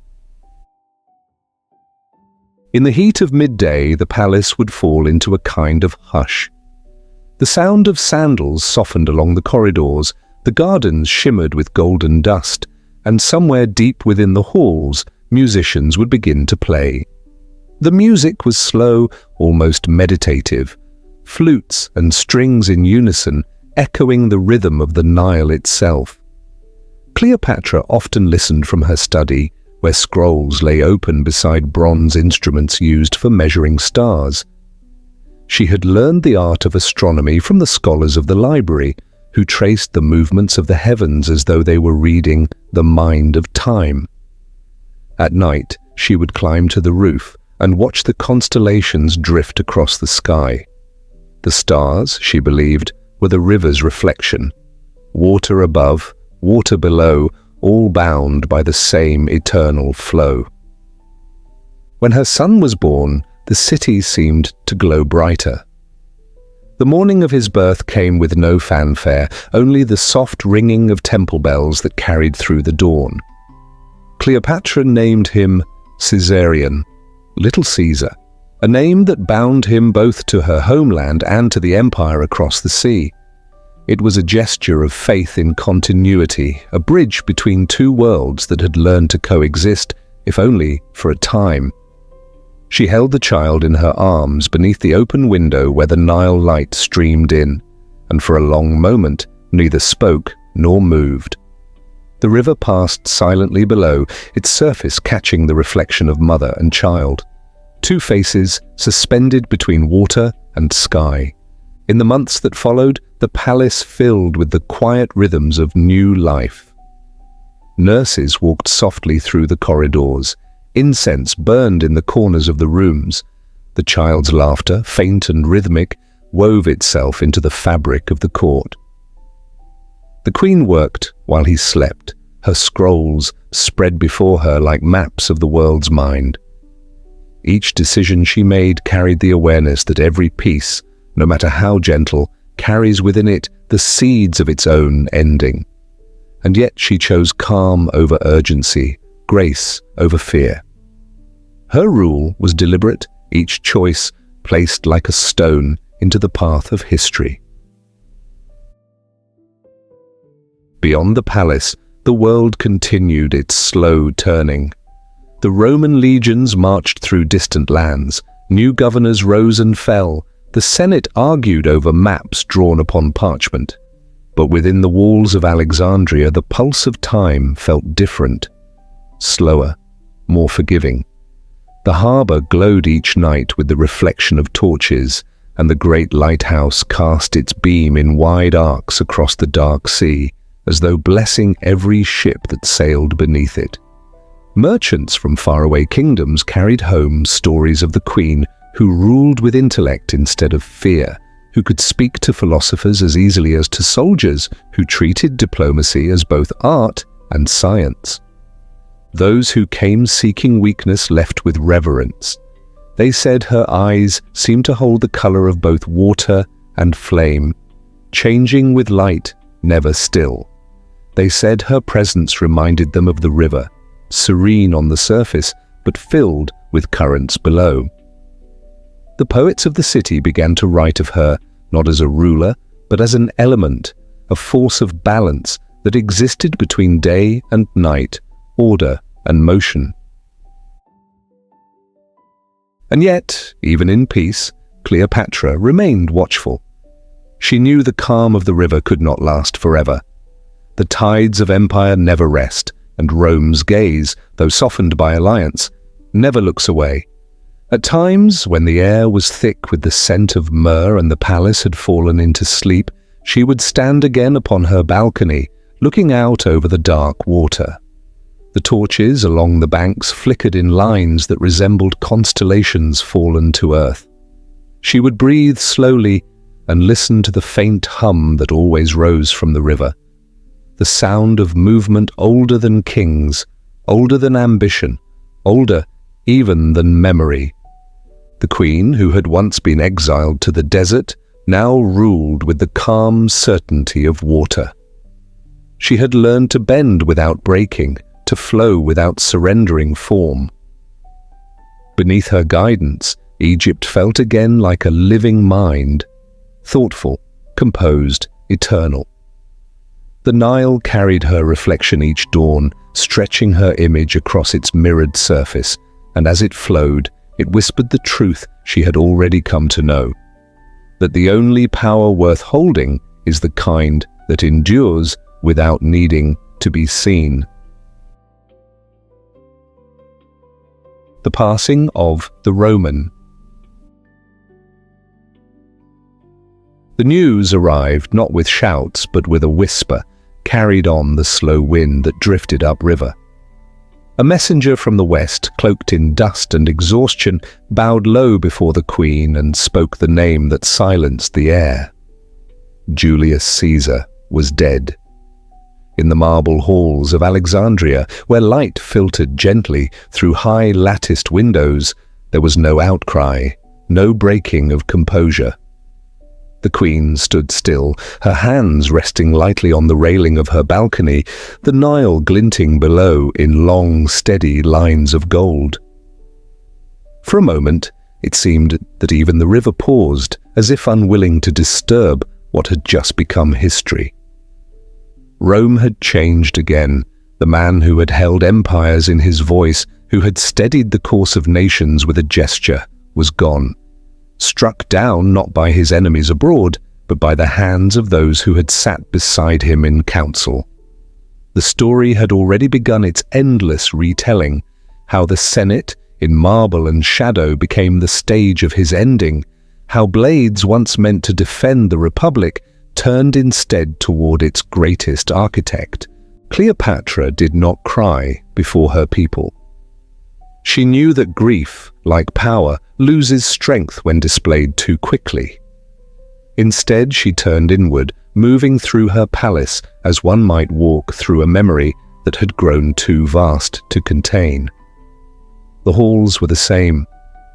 In the heat of midday, the palace would fall into a kind of hush. The sound of sandals softened along the corridors, the gardens shimmered with golden dust, and somewhere deep within the halls, musicians would begin to play. The music was slow, almost meditative, flutes and strings in unison, echoing the rhythm of the Nile itself. Cleopatra often listened from her study, where scrolls lay open beside bronze instruments used for measuring stars. She had learned the art of astronomy from the scholars of the library, who traced the movements of the heavens as though they were reading the mind of time. At night, she would climb to the roof and watch the constellations drift across the sky. The stars, she believed, were the river's reflection. Water above, water below, all bound by the same eternal flow. When her son was born, the city seemed to glow brighter. The morning of his birth came with no fanfare, only the soft ringing of temple bells that carried through the dawn. Cleopatra named him Caesarion, Little Caesar, a name that bound him both to her homeland and to the empire across the sea. It was a gesture of faith in continuity, a bridge between two worlds that had learned to coexist, if only for a time. She held the child in her arms beneath the open window where the Nile light streamed in, and for a long moment neither spoke nor moved. The river passed silently below, its surface catching the reflection of mother and child. Two faces suspended between water and sky. In the months that followed, the palace filled with the quiet rhythms of new life. Nurses walked softly through the corridors. Incense burned in the corners of the rooms. The child's laughter, faint and rhythmic, wove itself into the fabric of the court. The queen worked while he slept, her scrolls spread before her like maps of the world's mind. Each decision she made carried the awareness that every piece, no matter how gentle, carries within it the seeds of its own ending. And yet she chose calm over urgency, grace over fear. Her rule was deliberate, each choice placed like a stone into the path of history. Beyond the palace, the world continued its slow turning. The Roman legions marched through distant lands, new governors rose and fell, the Senate argued over maps drawn upon parchment. But within the walls of Alexandria, the pulse of time felt different, slower, more forgiving. The harbour glowed each night with the reflection of torches, and the great lighthouse cast its beam in wide arcs across the dark sea, as though blessing every ship that sailed beneath it. Merchants from faraway kingdoms carried home stories of the queen, who ruled with intellect instead of fear, who could speak to philosophers as easily as to soldiers, who treated diplomacy as both art and science. Those who came seeking weakness left with reverence. They said her eyes seemed to hold the color of both water and flame, changing with light, never still. They said her presence reminded them of the river, serene on the surface, but filled with currents below. The poets of the city began to write of her not as a ruler, but as an element, a force of balance that existed between day and night, order and motion. And yet, even in peace, Cleopatra remained watchful. She knew the calm of the river could not last forever. The tides of empire never rest, and Rome's gaze, though softened by alliance, never looks away. At times, when the air was thick with the scent of myrrh and the palace had fallen into sleep, she would stand again upon her balcony, looking out over the dark water. The torches along the banks flickered in lines that resembled constellations fallen to earth. She would breathe slowly and listen to the faint hum that always rose from the river. The sound of movement older than kings, older than ambition, older even than memory. The queen, who had once been exiled to the desert, now ruled with the calm certainty of water. She had learned to bend without breaking, to flow without surrendering form. Beneath her guidance, Egypt felt again like a living mind, thoughtful, composed, eternal. The Nile carried her reflection each dawn, stretching her image across its mirrored surface, and as it flowed, it whispered the truth she had already come to know, that the only power worth holding is the kind that endures without needing to be seen. The passing of the Roman. The news arrived not with shouts but with a whisper, carried on the slow wind that drifted upriver. A messenger from the west, cloaked in dust and exhaustion, bowed low before the queen and spoke the name that silenced the air. Julius Caesar was dead. In the marble halls of Alexandria, where light filtered gently through high latticed windows, there was no outcry, no breaking of composure. The queen stood still, her hands resting lightly on the railing of her balcony, the Nile glinting below in long, steady lines of gold. For a moment, it seemed that even the river paused, as if unwilling to disturb what had just become history. Rome had changed again. The man who had held empires in his voice, who had steadied the course of nations with a gesture, was gone. Struck down not by his enemies abroad, but by the hands of those who had sat beside him in council. The story had already begun its endless retelling, how the Senate, in marble and shadow, became the stage of his ending, how blades once meant to defend the Republic turned instead toward its greatest architect. Cleopatra did not cry before her people. She knew that grief, like power, loses strength when displayed too quickly. Instead, she turned inward, moving through her palace as one might walk through a memory that had grown too vast to contain. The halls were the same,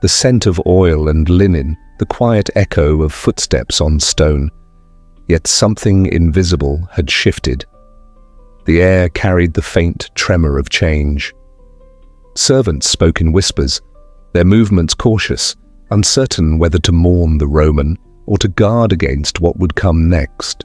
the scent of oil and linen, the quiet echo of footsteps on stone. Yet something invisible had shifted. The air carried the faint tremor of change. Servants spoke in whispers, their movements cautious, uncertain whether to mourn the Roman or to guard against what would come next.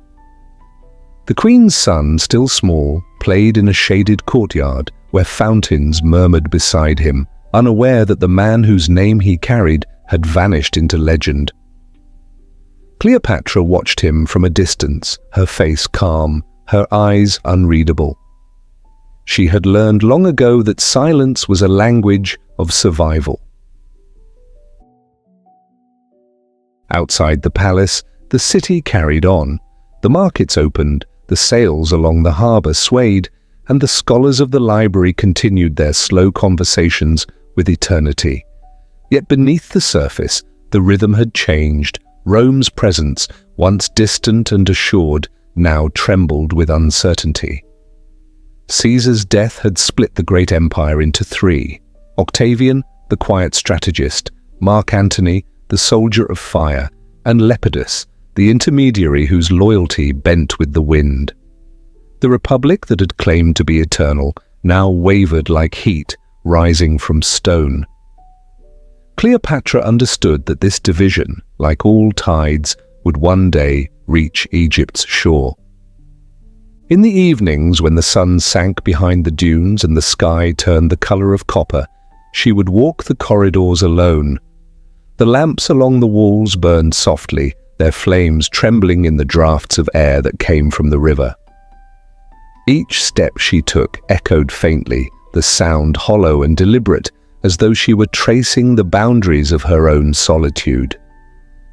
The queen's son, still small, played in a shaded courtyard where fountains murmured beside him, unaware that the man whose name he carried had vanished into legend. Cleopatra watched him from a distance, her face calm, her eyes unreadable. She had learned long ago that silence was a language of survival. Outside the palace, the city carried on. The markets opened, the sails along the harbour swayed, and the scholars of the library continued their slow conversations with eternity. Yet beneath the surface, the rhythm had changed. Rome's presence, once distant and assured, now trembled with uncertainty. Caesar's death had split the great empire into three: Octavian, the quiet strategist; Mark Antony, the soldier of fire; and Lepidus, the intermediary whose loyalty bent with the wind. The republic that had claimed to be eternal now wavered like heat rising from stone. Cleopatra understood that this division, like all tides, would one day reach Egypt's shore. In the evenings, when the sun sank behind the dunes and the sky turned the color of copper, she would walk the corridors alone. The lamps along the walls burned softly, their flames trembling in the draughts of air that came from the river. Each step she took echoed faintly, the sound hollow and deliberate, as though she were tracing the boundaries of her own solitude.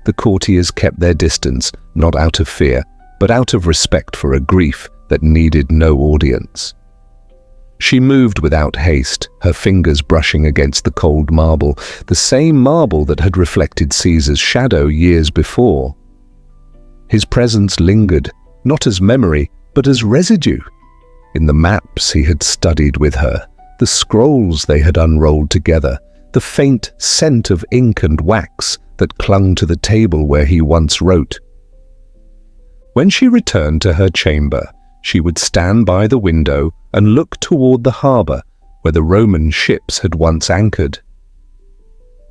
The courtiers kept their distance, not out of fear, but out of respect for a grief that needed no audience. She moved without haste, her fingers brushing against the cold marble, the same marble that had reflected Caesar's shadow years before. His presence lingered, not as memory, but as residue. In the maps he had studied with her, the scrolls they had unrolled together, the faint scent of ink and wax that clung to the table where he once wrote. When she returned to her chamber, she would stand by the window and look toward the harbour where the Roman ships had once anchored.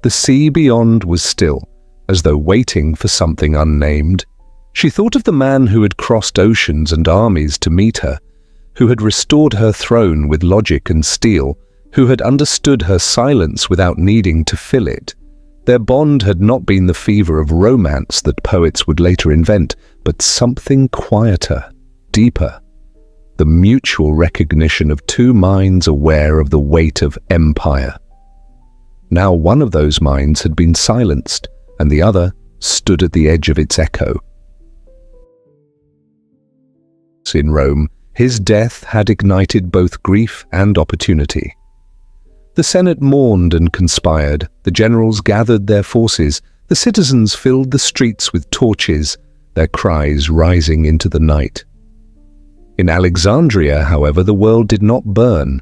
The sea beyond was still, as though waiting for something unnamed. She thought of the man who had crossed oceans and armies to meet her, who had restored her throne with logic and steel, who had understood her silence without needing to fill it. Their bond had not been the fever of romance that poets would later invent, but something quieter, deeper, the mutual recognition of two minds aware of the weight of empire. Now one of those minds had been silenced, and the other stood at the edge of its echo. In Rome, his death had ignited both grief and opportunity. The Senate mourned and conspired, the generals gathered their forces, the citizens filled the streets with torches, their cries rising into the night. In Alexandria, however, the world did not burn.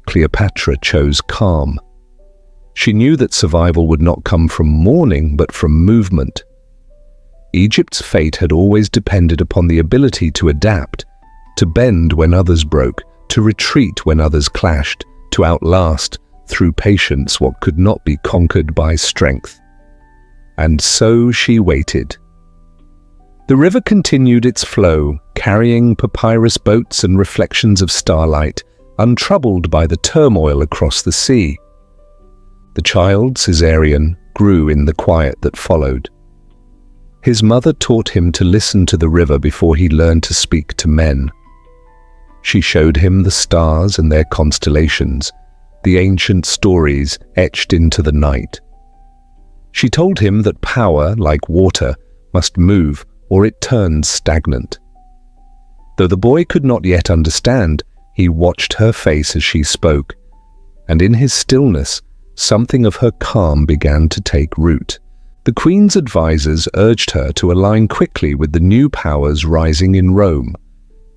Cleopatra chose calm. She knew that survival would not come from mourning, but from movement. Egypt's fate had always depended upon the ability to adapt, to bend when others broke, to retreat when others clashed, to outlast, through patience, what could not be conquered by strength. And so she waited. The river continued its flow, carrying papyrus boats and reflections of starlight, untroubled by the turmoil across the sea. The child, Caesarion, grew in the quiet that followed. His mother taught him to listen to the river before he learned to speak to men. She showed him the stars and their constellations, the ancient stories etched into the night. She told him that power, like water, must move or it turns stagnant. Though the boy could not yet understand, he watched her face as she spoke, and in his stillness, something of her calm began to take root. The Queen's advisors urged her to align quickly with the new powers rising in Rome.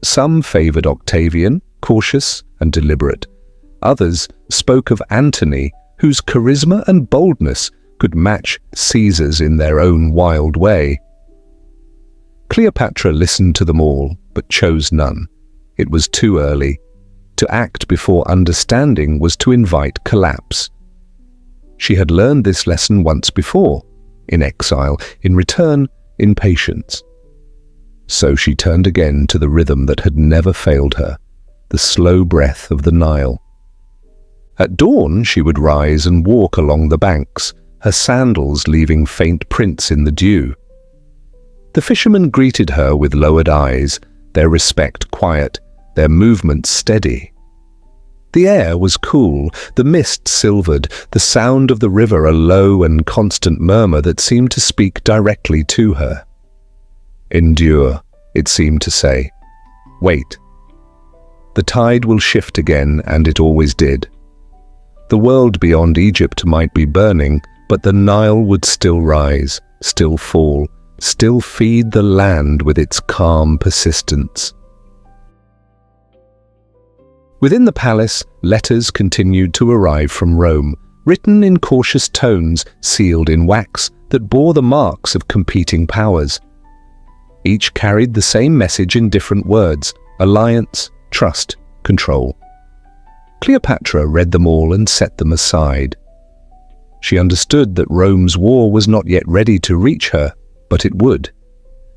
Some favored Octavian, cautious and deliberate. Others spoke of Antony, whose charisma and boldness could match Caesar's in their own wild way. Cleopatra listened to them all, but chose none. It was too early. To act before understanding was to invite collapse. She had learned this lesson once before, in exile, in return, in patience. So she turned again to the rhythm that had never failed her, the slow breath of the Nile. At dawn she would rise and walk along the banks, her sandals leaving faint prints in the dew. The fishermen greeted her with lowered eyes, their respect quiet, their movements steady. The air was cool, the mist silvered, the sound of the river a low and constant murmur that seemed to speak directly to her. Endure, it seemed to say. Wait. The tide will shift again, and it always did. The world beyond Egypt might be burning, but the Nile would still rise, still fall, still feed the land with its calm persistence. Within the palace, letters continued to arrive from Rome, written in cautious tones, sealed in wax, that bore the marks of competing powers. Each carried the same message in different words: alliance, trust, control. Cleopatra read them all and set them aside. She understood that Rome's war was not yet ready to reach her, but it would.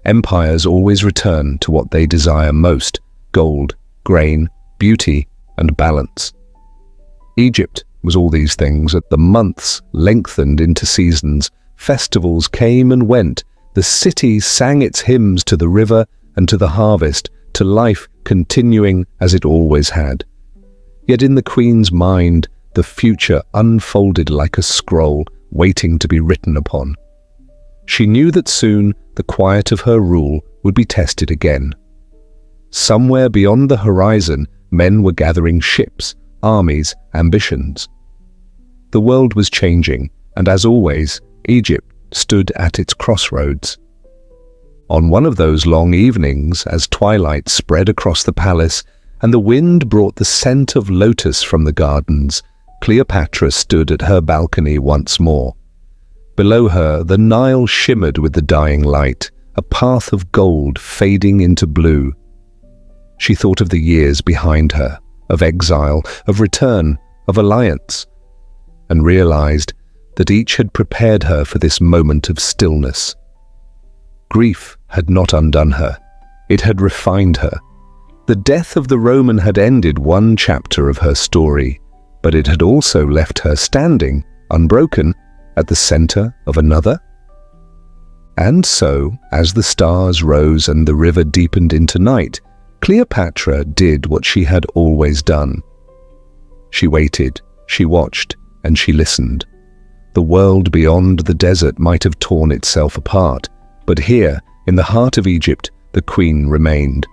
Empires always return to what they desire most: gold, grain, beauty, and balance. Egypt was all these things. As the months lengthened into seasons, festivals came and went, the city sang its hymns to the river and to the harvest, to life continuing as it always had. Yet in the queen's mind, the future unfolded like a scroll waiting to be written upon. She knew that soon the quiet of her rule would be tested again. Somewhere beyond the horizon, men were gathering ships, armies, ambitions. The world was changing, and as always, Egypt stood at its crossroads. On one of those long evenings, as twilight spread across the palace and the wind brought the scent of lotus from the gardens, Cleopatra stood at her balcony once more. Below her, the Nile shimmered with the dying light, a path of gold fading into blue. She thought of the years behind her, of exile, of return, of alliance, and realized that each had prepared her for this moment of stillness. Grief had not undone her. It had refined her. The death of the Roman had ended one chapter of her story, but it had also left her standing, unbroken, at the center of another. And so, as the stars rose and the river deepened into night, Cleopatra did what she had always done. She waited, she watched, and she listened. The world beyond the desert might have torn itself apart, but here, in the heart of Egypt, the queen remained.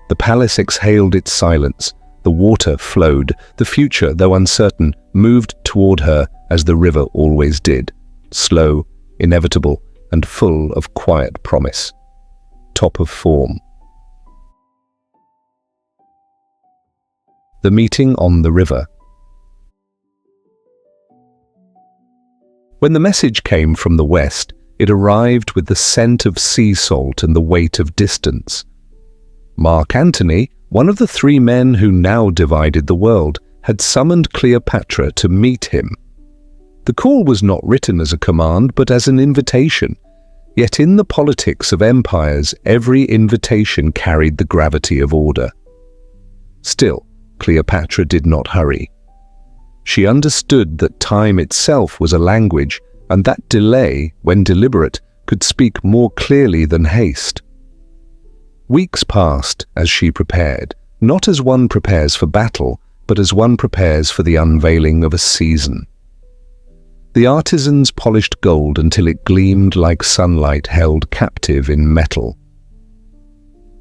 The palace exhaled its silence, the water flowed, the future, though uncertain, moved toward her as the river always did, slow, inevitable, and full of quiet promise. Top of form. The meeting on the river. When the message came from the west, it arrived with the scent of sea salt and the weight of distance. Mark Antony, one of the three men who now divided the world, had summoned Cleopatra to meet him. The call was not written as a command, but as an invitation. Yet in the politics of empires, every invitation carried the gravity of order. Still, Cleopatra did not hurry. She understood that time itself was a language, and that delay, when deliberate, could speak more clearly than haste. Weeks passed as she prepared, not as one prepares for battle, but as one prepares for the unveiling of a season. The artisans polished gold until it gleamed like sunlight held captive in metal.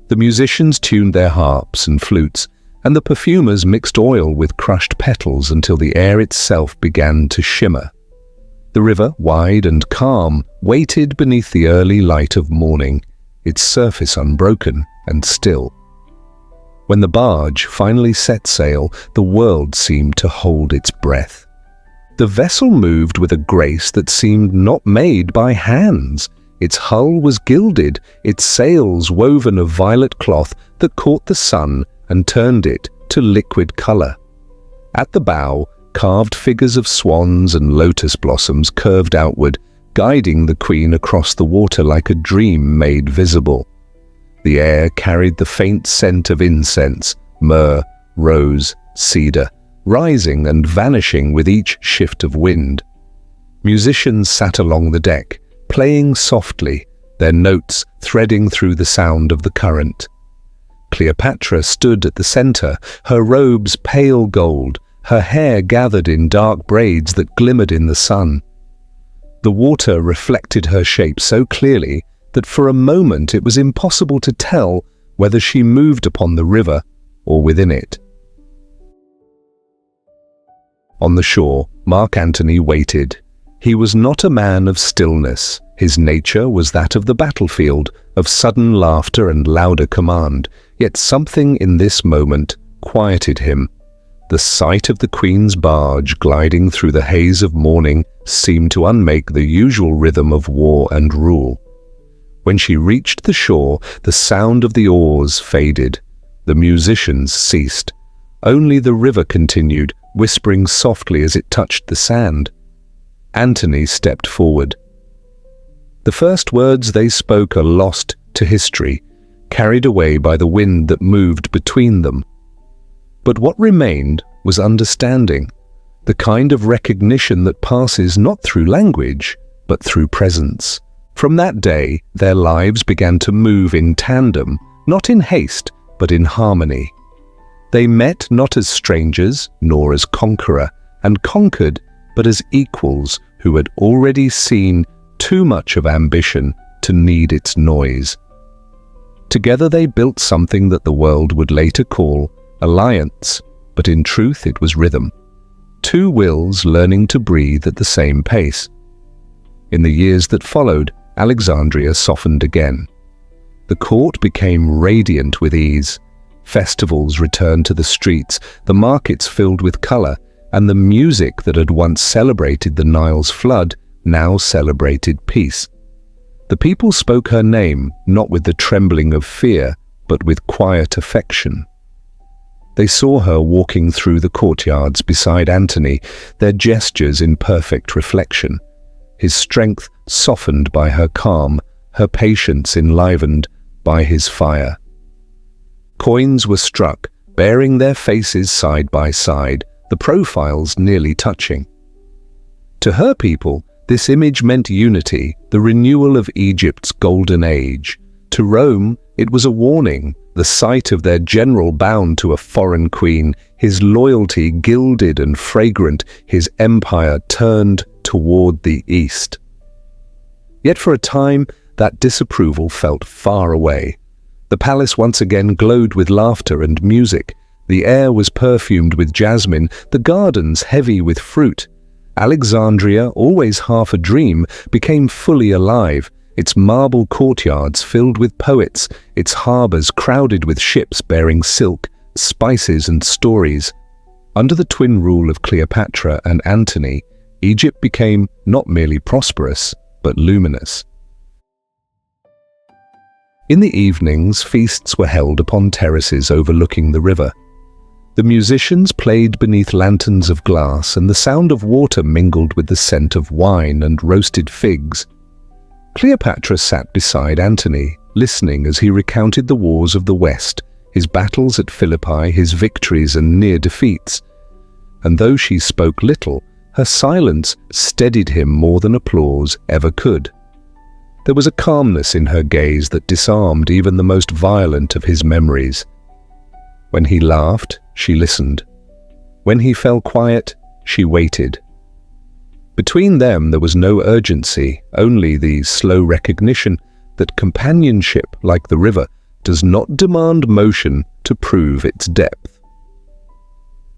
The musicians tuned their harps and flutes, and the perfumers mixed oil with crushed petals until the air itself began to shimmer. The river, wide and calm, waited beneath the early light of morning, its surface unbroken and still. When the barge finally set sail, the world seemed to hold its breath. The vessel moved with a grace that seemed not made by hands. Its hull was gilded, its sails woven of violet cloth that caught the sun and turned it to liquid color. At the bow, carved figures of swans and lotus blossoms curved outward, guiding the queen across the water like a dream made visible. The air carried the faint scent of incense, myrrh, rose, cedar, rising and vanishing with each shift of wind. Musicians sat along the deck, playing softly, their notes threading through the sound of the current. Cleopatra stood at the center, her robes pale gold, her hair gathered in dark braids that glimmered in the sun. The water reflected her shape so clearly that for a moment it was impossible to tell whether she moved upon the river or within it. On the shore, Mark Antony waited. He was not a man of stillness. His nature was that of the battlefield, of sudden laughter and louder command, yet something in this moment quieted him. The sight of the queen's barge gliding through the haze of morning seemed to unmake the usual rhythm of war and rule. When she reached the shore, the sound of the oars faded. The musicians ceased. Only the river continued, whispering softly as it touched the sand. Antony stepped forward. The first words they spoke are lost to history, carried away by the wind that moved between them. But what remained was understanding, the kind of recognition that passes not through language, but through presence. From that day, their lives began to move in tandem, not in haste, but in harmony. They met not as strangers, nor as conqueror, and conquered, but as equals who had already seen too much of ambition to need its noise. Together they built something that the world would later call alliance, but in truth it was rhythm. Two wills learning to breathe at the same pace. In the years that followed, Alexandria softened again. The court became radiant with ease. Festivals returned to the streets, the markets filled with color, and the music that had once celebrated the Nile's flood now celebrated peace. The people spoke her name, not with the trembling of fear, but with quiet affection. They saw her walking through the courtyards beside Antony, their gestures in perfect reflection, his strength softened by her calm, her patience enlivened by his fire. Coins were struck, bearing their faces side by side, the profiles nearly touching. To her people, this image meant unity, the renewal of Egypt's golden age. To Rome, it was a warning, the sight of their general bound to a foreign queen, his loyalty gilded and fragrant, his empire turned toward the east. Yet for a time, that disapproval felt far away. The palace once again glowed with laughter and music. The air was perfumed with jasmine, the gardens heavy with fruit. Alexandria, always half a dream, became fully alive, its marble courtyards filled with poets, its harbors crowded with ships bearing silk, spices and stories. Under the twin rule of Cleopatra and Antony, Egypt became not merely prosperous, but luminous. In the evenings, feasts were held upon terraces overlooking the river. The musicians played beneath lanterns of glass, and the sound of water mingled with the scent of wine and roasted figs. Cleopatra sat beside Antony, listening as he recounted the wars of the West, his battles at Philippi, his victories and near defeats. And though she spoke little, her silence steadied him more than applause ever could. There was a calmness in her gaze that disarmed even the most violent of his memories. When he laughed, she listened. When he fell quiet, she waited. Between them there was no urgency, only the slow recognition that companionship, like the river, does not demand motion to prove its depth.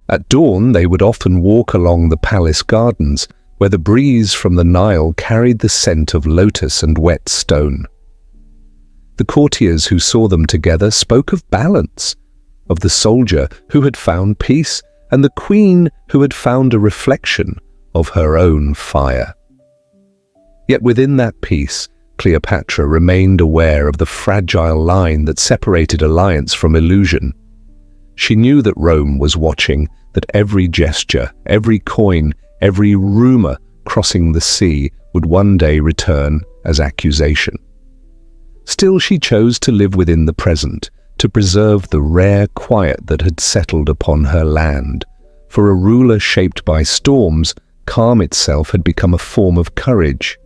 At dawn they would often walk along the palace gardens, where the breeze from the Nile carried the scent of lotus and wet stone. The courtiers who saw them together spoke of balance, of the soldier who had found peace, and the queen who had found a reflection of her own fire. Yet within that peace, Cleopatra remained aware of the fragile line that separated alliance from illusion. She knew that Rome was watching, that every gesture, every coin, every rumor crossing the sea would one day return as accusation. Still, she chose to live within the present, to preserve the rare quiet that had settled upon her land. For a ruler shaped by storms, calm itself had become a form of courage.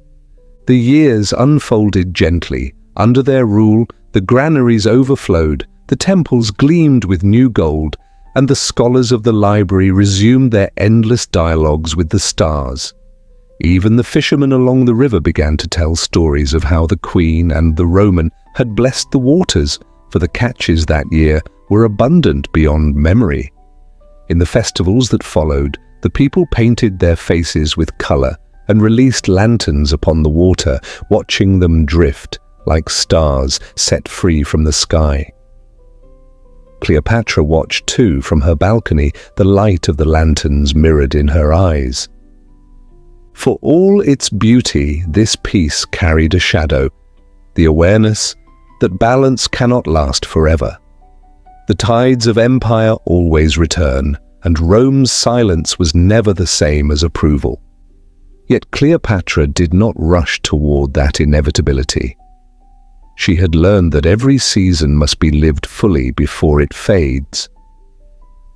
The years unfolded gently. Under their rule, the granaries overflowed, the temples gleamed with new gold, and the scholars of the library resumed their endless dialogues with the stars. Even the fishermen along the river began to tell stories of how the Queen and the Roman had blessed the waters, for the catches that year were abundant beyond memory. In the festivals that followed, the people painted their faces with color and released lanterns upon the water, watching them drift like stars set free from the sky. Cleopatra watched too from her balcony, the light of the lanterns mirrored in her eyes. For all its beauty, this piece carried a shadow, the awareness that balance cannot last forever. The tides of empire always return, and Rome's silence was never the same as approval. Yet Cleopatra did not rush toward that inevitability. She had learned that every season must be lived fully before it fades.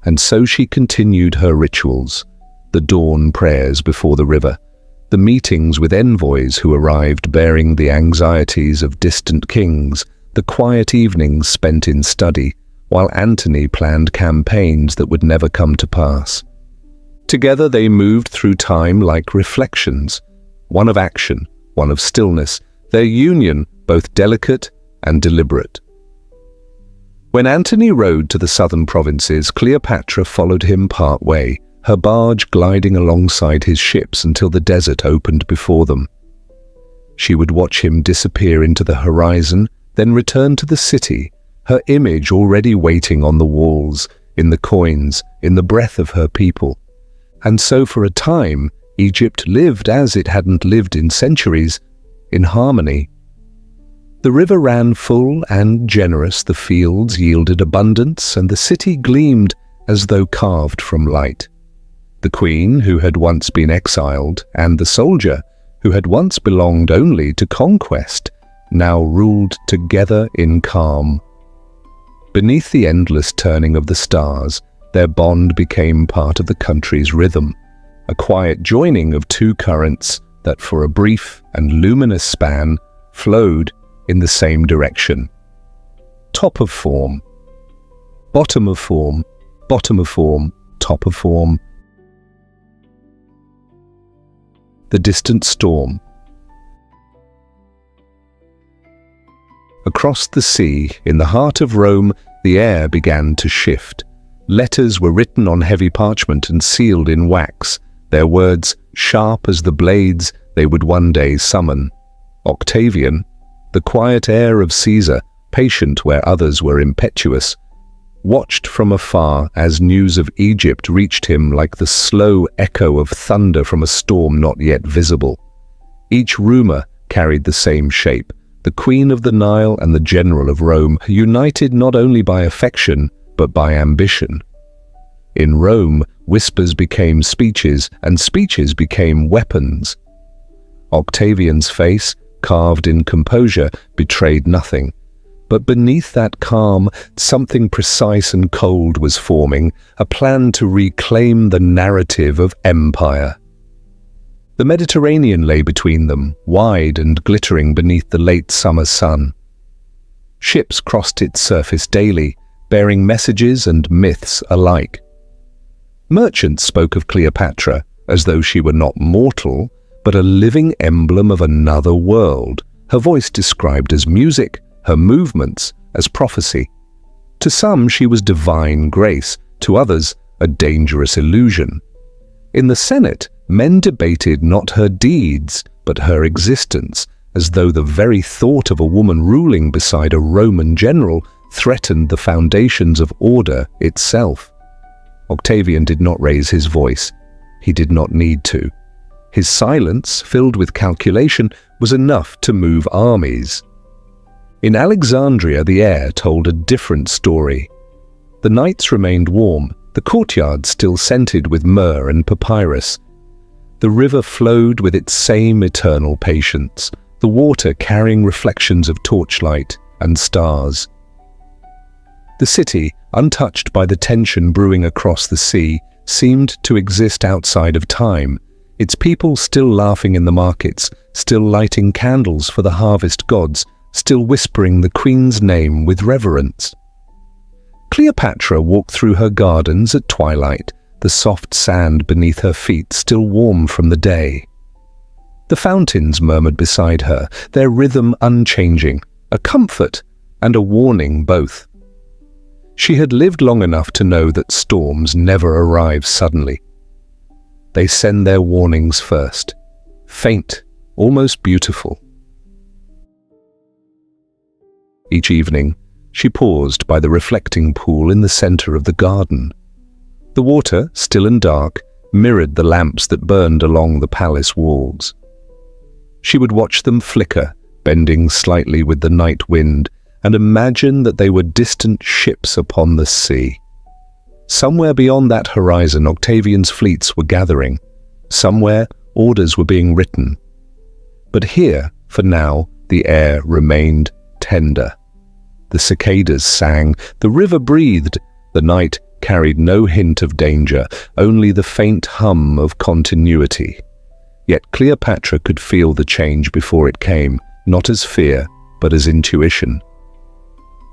And so she continued her rituals, the dawn prayers before the river, the meetings with envoys who arrived bearing the anxieties of distant kings, the quiet evenings spent in study, while Antony planned campaigns that would never come to pass. Together they moved through time like reflections, one of action, one of stillness, their union both delicate and deliberate. When Antony rode to the southern provinces, Cleopatra followed him part way, her barge gliding alongside his ships until the desert opened before them. She would watch him disappear into the horizon, then return to the city, her image already waiting on the walls, in the coins, in the breath of her people. And so for a time, Egypt lived as it hadn't lived in centuries, in harmony. The river ran full and generous, the fields yielded abundance, and the city gleamed as though carved from light. The queen, who had once been exiled, and the soldier, who had once belonged only to conquest, now ruled together in calm. Beneath the endless turning of the stars, their bond became part of the country's rhythm, a quiet joining of two currents that for a brief and luminous span flowed in the same direction. Top of form, bottom of form, bottom of form, top of form. The distant storm. Across the sea, in the heart of Rome, the air began to shift. Letters were written on heavy parchment and sealed in wax, their words sharp as the blades they would one day summon. Octavian, the quiet heir of Caesar, patient where others were impetuous, watched from afar as news of Egypt reached him like the slow echo of thunder from a storm not yet visible. Each rumor carried the same shape. The Queen of the Nile and the General of Rome, united not only by affection, but by ambition. In Rome, whispers became speeches, and speeches became weapons. Octavian's face, carved in composure, betrayed nothing. But beneath that calm, something precise and cold was forming, a plan to reclaim the narrative of empire. The Mediterranean lay between them, wide and glittering beneath the late summer sun. Ships crossed its surface daily, bearing messages and myths alike. Merchants spoke of Cleopatra as though she were not mortal, but a living emblem of another world, her voice described as music, her movements as prophecy. To some she was divine grace, to others a dangerous illusion. In the Senate, men debated not her deeds, but her existence, as though the very thought of a woman ruling beside a Roman general threatened the foundations of order itself. Octavian did not raise his voice. He did not need to. His silence, filled with calculation, was enough to move armies. In Alexandria, the air told a different story. The nights remained warm, the courtyard still scented with myrrh and papyrus. The river flowed with its same eternal patience, the water carrying reflections of torchlight and stars. The city, untouched by the tension brewing across the sea, seemed to exist outside of time, its people still laughing in the markets, still lighting candles for the harvest gods, still whispering the queen's name with reverence. Cleopatra walked through her gardens at twilight, the soft sand beneath her feet still warm from the day. The fountains murmured beside her, their rhythm unchanging, a comfort and a warning both. She had lived long enough to know that storms never arrive suddenly. They send their warnings first, faint, almost beautiful. Each evening, she paused by the reflecting pool in the center of the garden. The water, still and dark, mirrored the lamps that burned along the palace walls. She would watch them flicker, bending slightly with the night wind, and imagine that they were distant ships upon the sea. Somewhere beyond that horizon, Octavian's fleets were gathering. Somewhere, orders were being written. But here, for now, the air remained tender. The cicadas sang, the river breathed, the night carried no hint of danger, only the faint hum of continuity. Yet Cleopatra could feel the change before it came, not as fear, but as intuition.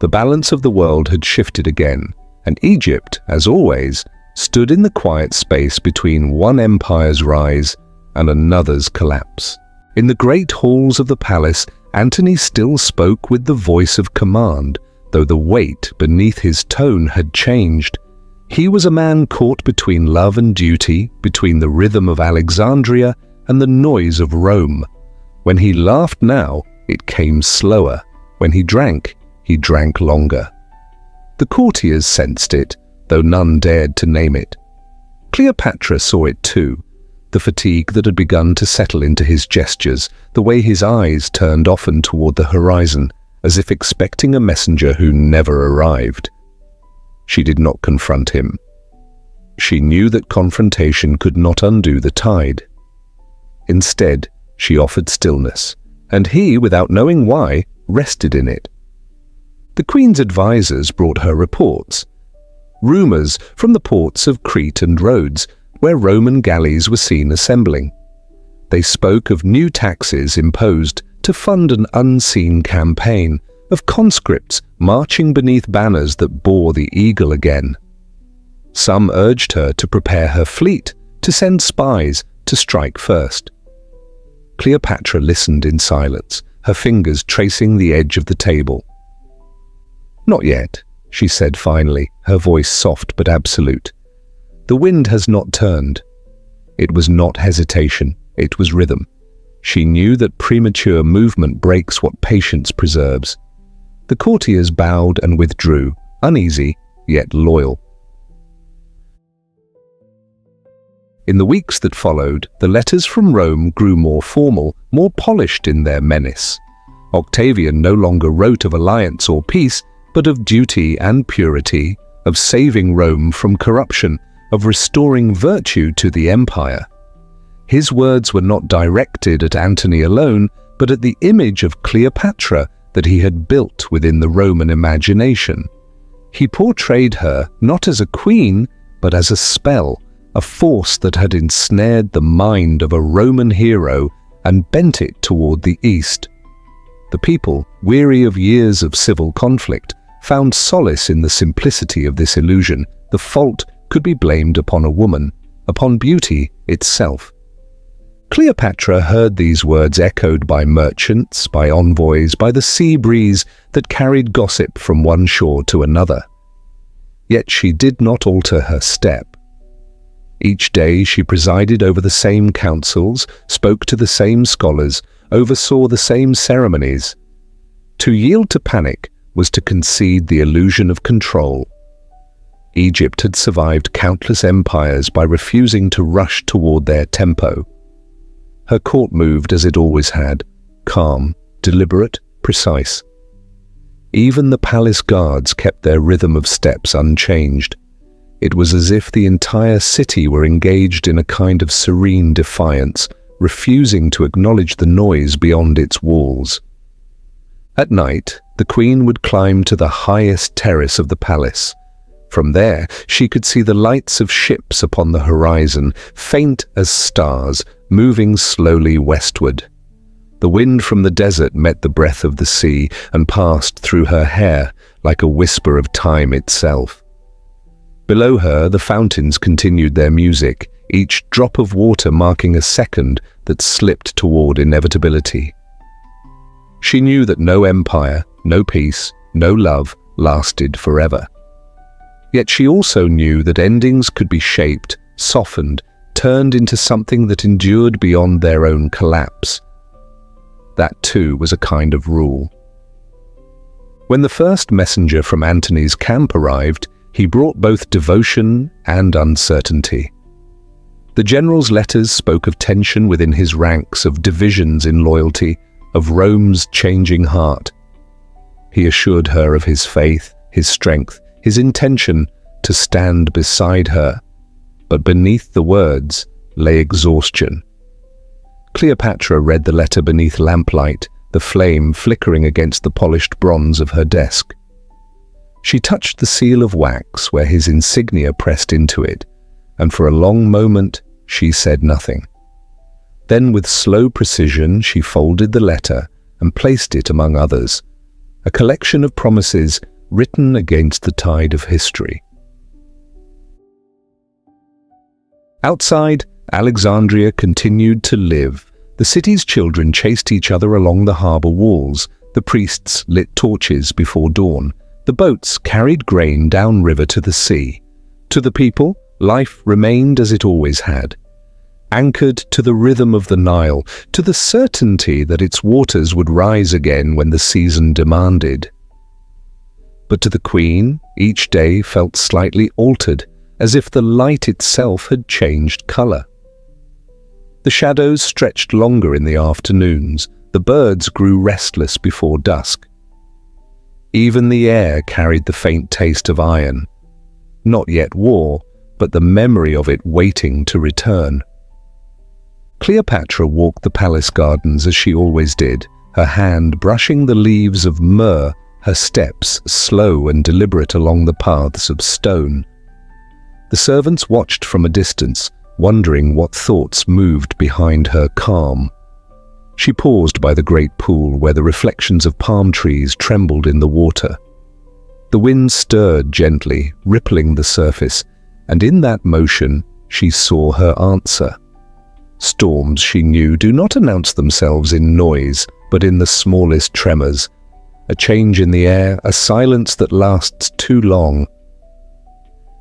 The balance of the world had shifted again, and Egypt, as always, stood in the quiet space between one empire's rise and another's collapse. In the great halls of the palace, Antony still spoke with the voice of command, though the weight beneath his tone had changed. He was a man caught between love and duty, between the rhythm of Alexandria and the noise of Rome. When he laughed now, it came slower. When he drank longer. The courtiers sensed it, though none dared to name it. Cleopatra saw it too, the fatigue that had begun to settle into his gestures, the way his eyes turned often toward the horizon, as if expecting a messenger who never arrived. She did not confront him. She knew that confrontation could not undo the tide. Instead, she offered stillness, and he, without knowing why, rested in it. The Queen's advisers brought her reports. Rumors from the ports of Crete and Rhodes, where Roman galleys were seen assembling. They spoke of new taxes imposed to fund an unseen campaign, of conscripts marching beneath banners that bore the eagle again. Some urged her to prepare her fleet, to send spies to strike first. Cleopatra listened in silence, her fingers tracing the edge of the table. "Not yet," she said finally, her voice soft but absolute. "The wind has not turned." It was not hesitation, it was rhythm. She knew that premature movement breaks what patience preserves. The courtiers bowed and withdrew, uneasy, yet loyal. In the weeks that followed, the letters from Rome grew more formal, more polished in their menace. Octavian no longer wrote of alliance or peace, but of duty and purity, of saving Rome from corruption, of restoring virtue to the empire. His words were not directed at Antony alone, but at the image of Cleopatra that he had built within the Roman imagination. He portrayed her not as a queen, but as a spell, a force that had ensnared the mind of a Roman hero and bent it toward the east. The people, weary of years of civil conflict, found solace in the simplicity of this illusion. The fault could be blamed upon a woman, upon beauty itself. Cleopatra heard these words echoed by merchants, by envoys, by the sea breeze that carried gossip from one shore to another. Yet she did not alter her step. Each day she presided over the same councils, spoke to the same scholars, oversaw the same ceremonies. To yield to panic was to concede the illusion of control. Egypt had survived countless empires by refusing to rush toward their tempo. Her court moved as it always had, calm, deliberate, precise. Even the palace guards kept their rhythm of steps unchanged. It was as if the entire city were engaged in a kind of serene defiance, refusing to acknowledge the noise beyond its walls. At night, the queen would climb to the highest terrace of the palace. From there, she could see the lights of ships upon the horizon, faint as stars, moving slowly westward. The wind from the desert met the breath of the sea and passed through her hair like a whisper of time itself. Below her, the fountains continued their music, each drop of water marking a second that slipped toward inevitability. She knew that no empire, no peace, no love lasted forever. Yet she also knew that endings could be shaped, softened, turned into something that endured beyond their own collapse. That too was a kind of rule. When the first messenger from Antony's camp arrived, he brought both devotion and uncertainty. The general's letters spoke of tension within his ranks, of divisions in loyalty, of Rome's changing heart. He assured her of his faith, his strength, his intention to stand beside her, but beneath the words lay exhaustion. Cleopatra read the letter beneath lamplight, the flame flickering against the polished bronze of her desk. She touched the seal of wax where his insignia pressed into it, and for a long moment she said nothing. Then with slow precision she folded the letter and placed it among others, a collection of promises written against the tide of history. Outside, Alexandria continued to live. The city's children chased each other along the harbour walls. The priests lit torches before dawn. The boats carried grain downriver to the sea. To the people, life remained as it always had, anchored to the rhythm of the Nile, to the certainty that its waters would rise again when the season demanded. But to the queen, each day felt slightly altered, as if the light itself had changed colour. The shadows stretched longer in the afternoons. The birds grew restless before dusk. Even the air carried the faint taste of iron. Not yet war, but the memory of it waiting to return. Cleopatra walked the palace gardens as she always did, her hand brushing the leaves of myrrh, her steps slow and deliberate along the paths of stone. The servants watched from a distance, wondering what thoughts moved behind her calm. She paused by the great pool where the reflections of palm trees trembled in the water. The wind stirred gently, rippling the surface, and in that motion she saw her answer. Storms, she knew, do not announce themselves in noise, but in the smallest tremors. A change in the air, a silence that lasts too long.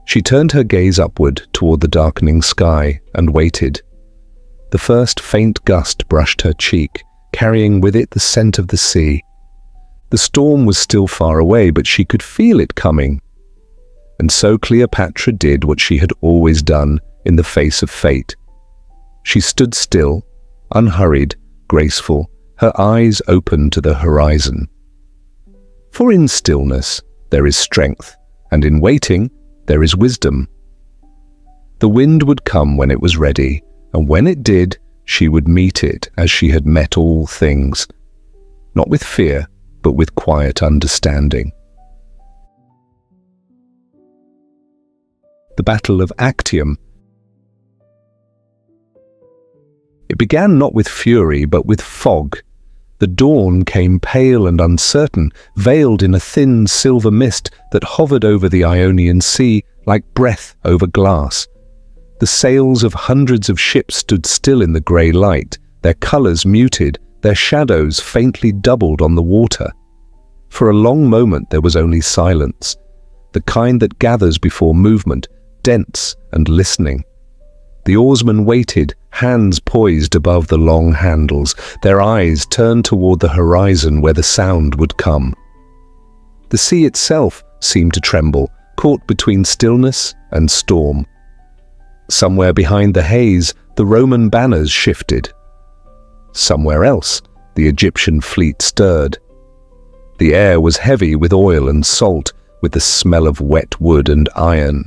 She turned her gaze upward toward the darkening sky and waited. The first faint gust brushed her cheek, carrying with it the scent of the sea. The storm was still far away, but she could feel it coming. And so Cleopatra did what she had always done in the face of fate. She stood still, unhurried, graceful, her eyes open to the horizon. For in stillness there is strength, and in waiting there is wisdom. The wind would come when it was ready, and when it did, she would meet it as she had met all things, not with fear, but with quiet understanding. The Battle of Actium. It began not with fury, but with fog. The dawn came pale and uncertain, veiled in a thin silver mist that hovered over the Ionian Sea like breath over glass. The sails of hundreds of ships stood still in the grey light, their colours muted, their shadows faintly doubled on the water. For a long moment there was only silence, the kind that gathers before movement, dense and listening. The oarsmen waited, hands poised above the long handles, their eyes turned toward the horizon where the sound would come. The sea itself seemed to tremble, caught between stillness and storm. Somewhere behind the haze, the Roman banners shifted. Somewhere else, the Egyptian fleet stirred. The air was heavy with oil and salt, with the smell of wet wood and iron.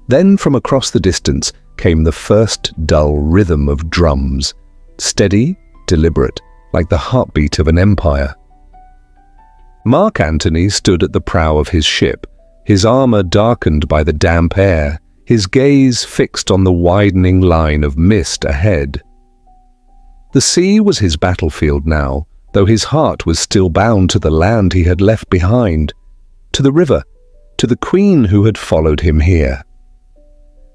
Then from across the distance came the first dull rhythm of drums, steady, deliberate, like the heartbeat of an empire. Mark Antony stood at the prow of his ship, his armor darkened by the damp air, his gaze fixed on the widening line of mist ahead. The sea was his battlefield now, though his heart was still bound to the land he had left behind, to the river, to the queen who had followed him here.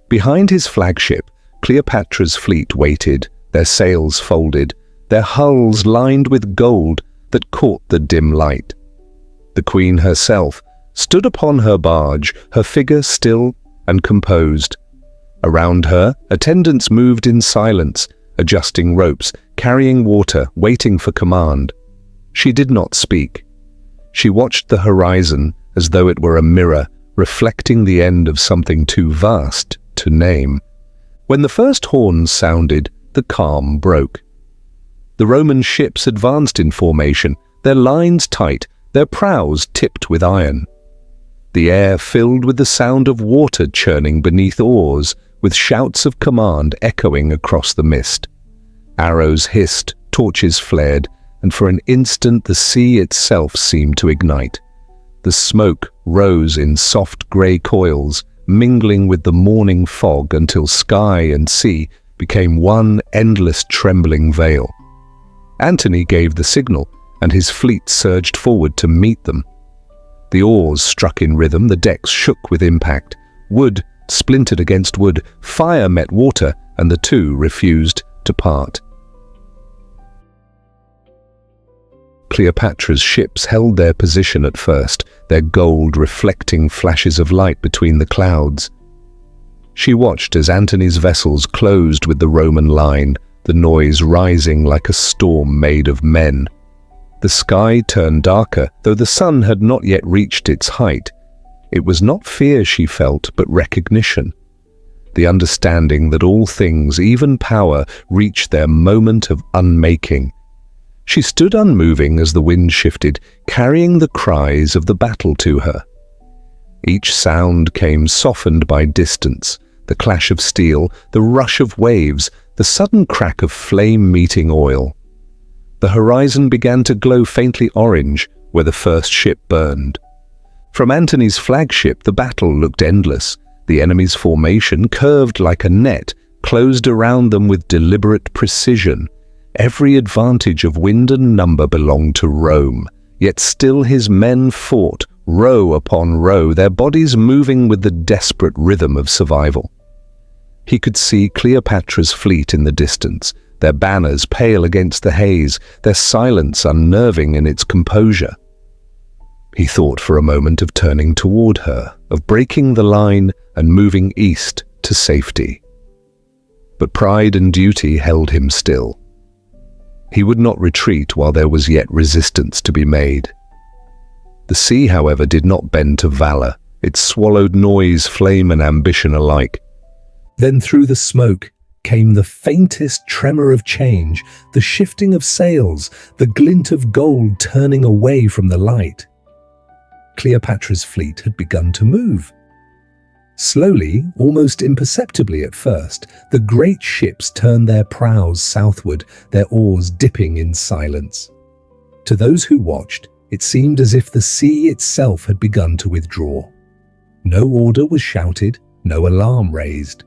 Behind his flagship, Cleopatra's fleet waited, their sails folded, their hulls lined with gold that caught the dim light. The queen herself stood upon her barge, her figure still and composed. Around her, attendants moved in silence, adjusting ropes, carrying water, waiting for command. She did not speak. She watched the horizon as though it were a mirror, reflecting the end of something too vast to name. When the first horns sounded, the calm broke. The Roman ships advanced in formation, their lines tight, their prows tipped with iron. The air filled with the sound of water churning beneath oars, with shouts of command echoing across the mist. Arrows hissed, torches flared, and for an instant the sea itself seemed to ignite. The smoke rose in soft grey coils, mingling with the morning fog until sky and sea became one endless trembling veil. Antony gave the signal, and his fleet surged forward to meet them. The oars struck in rhythm, the decks shook with impact. Wood splintered against wood, fire met water, and the two refused to part. Cleopatra's ships held their position at first, their gold reflecting flashes of light between the clouds. She watched as Antony's vessels closed with the Roman line, the noise rising like a storm made of men. The sky turned darker, though the sun had not yet reached its height. It was not fear she felt, but recognition. The understanding that all things, even power, reach their moment of unmaking. She stood unmoving as the wind shifted, carrying the cries of the battle to her. Each sound came softened by distance, the clash of steel, the rush of waves, the sudden crack of flame meeting oil. The horizon began to glow faintly orange where the first ship burned. From Antony's flagship, the battle looked endless. The enemy's formation, curved like a net, closed around them with deliberate precision. Every advantage of wind and number belonged to Rome, yet still his men fought, row upon row, their bodies moving with the desperate rhythm of survival. He could see Cleopatra's fleet in the distance, their banners pale against the haze, their silence unnerving in its composure. He thought for a moment of turning toward her, of breaking the line and moving east to safety. But pride and duty held him still. He would not retreat while there was yet resistance to be made. The sea, however, did not bend to valor. It swallowed noise, flame, and ambition alike. Then through the smoke came the faintest tremor of change, the shifting of sails, the glint of gold turning away from the light. Cleopatra's fleet had begun to move. Slowly, almost imperceptibly at first, the great ships turned their prows southward, their oars dipping in silence. To those who watched, it seemed as if the sea itself had begun to withdraw. No order was shouted, no alarm raised.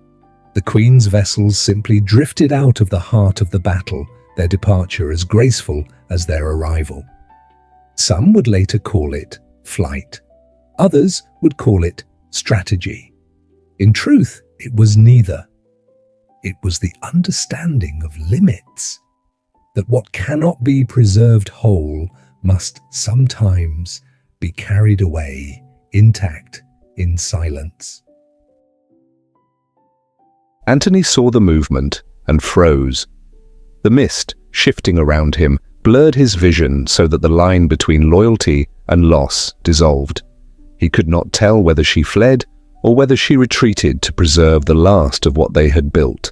The Queen's vessels simply drifted out of the heart of the battle, their departure as graceful as their arrival. Some would later call it flight. Others would call it strategy. In truth, it was neither. It was the understanding of limits, that what cannot be preserved whole must sometimes be carried away intact in silence. Antony saw the movement and froze. The mist, shifting around him, blurred his vision so that the line between loyalty and loss dissolved. He could not tell whether she fled or whether she retreated to preserve the last of what they had built.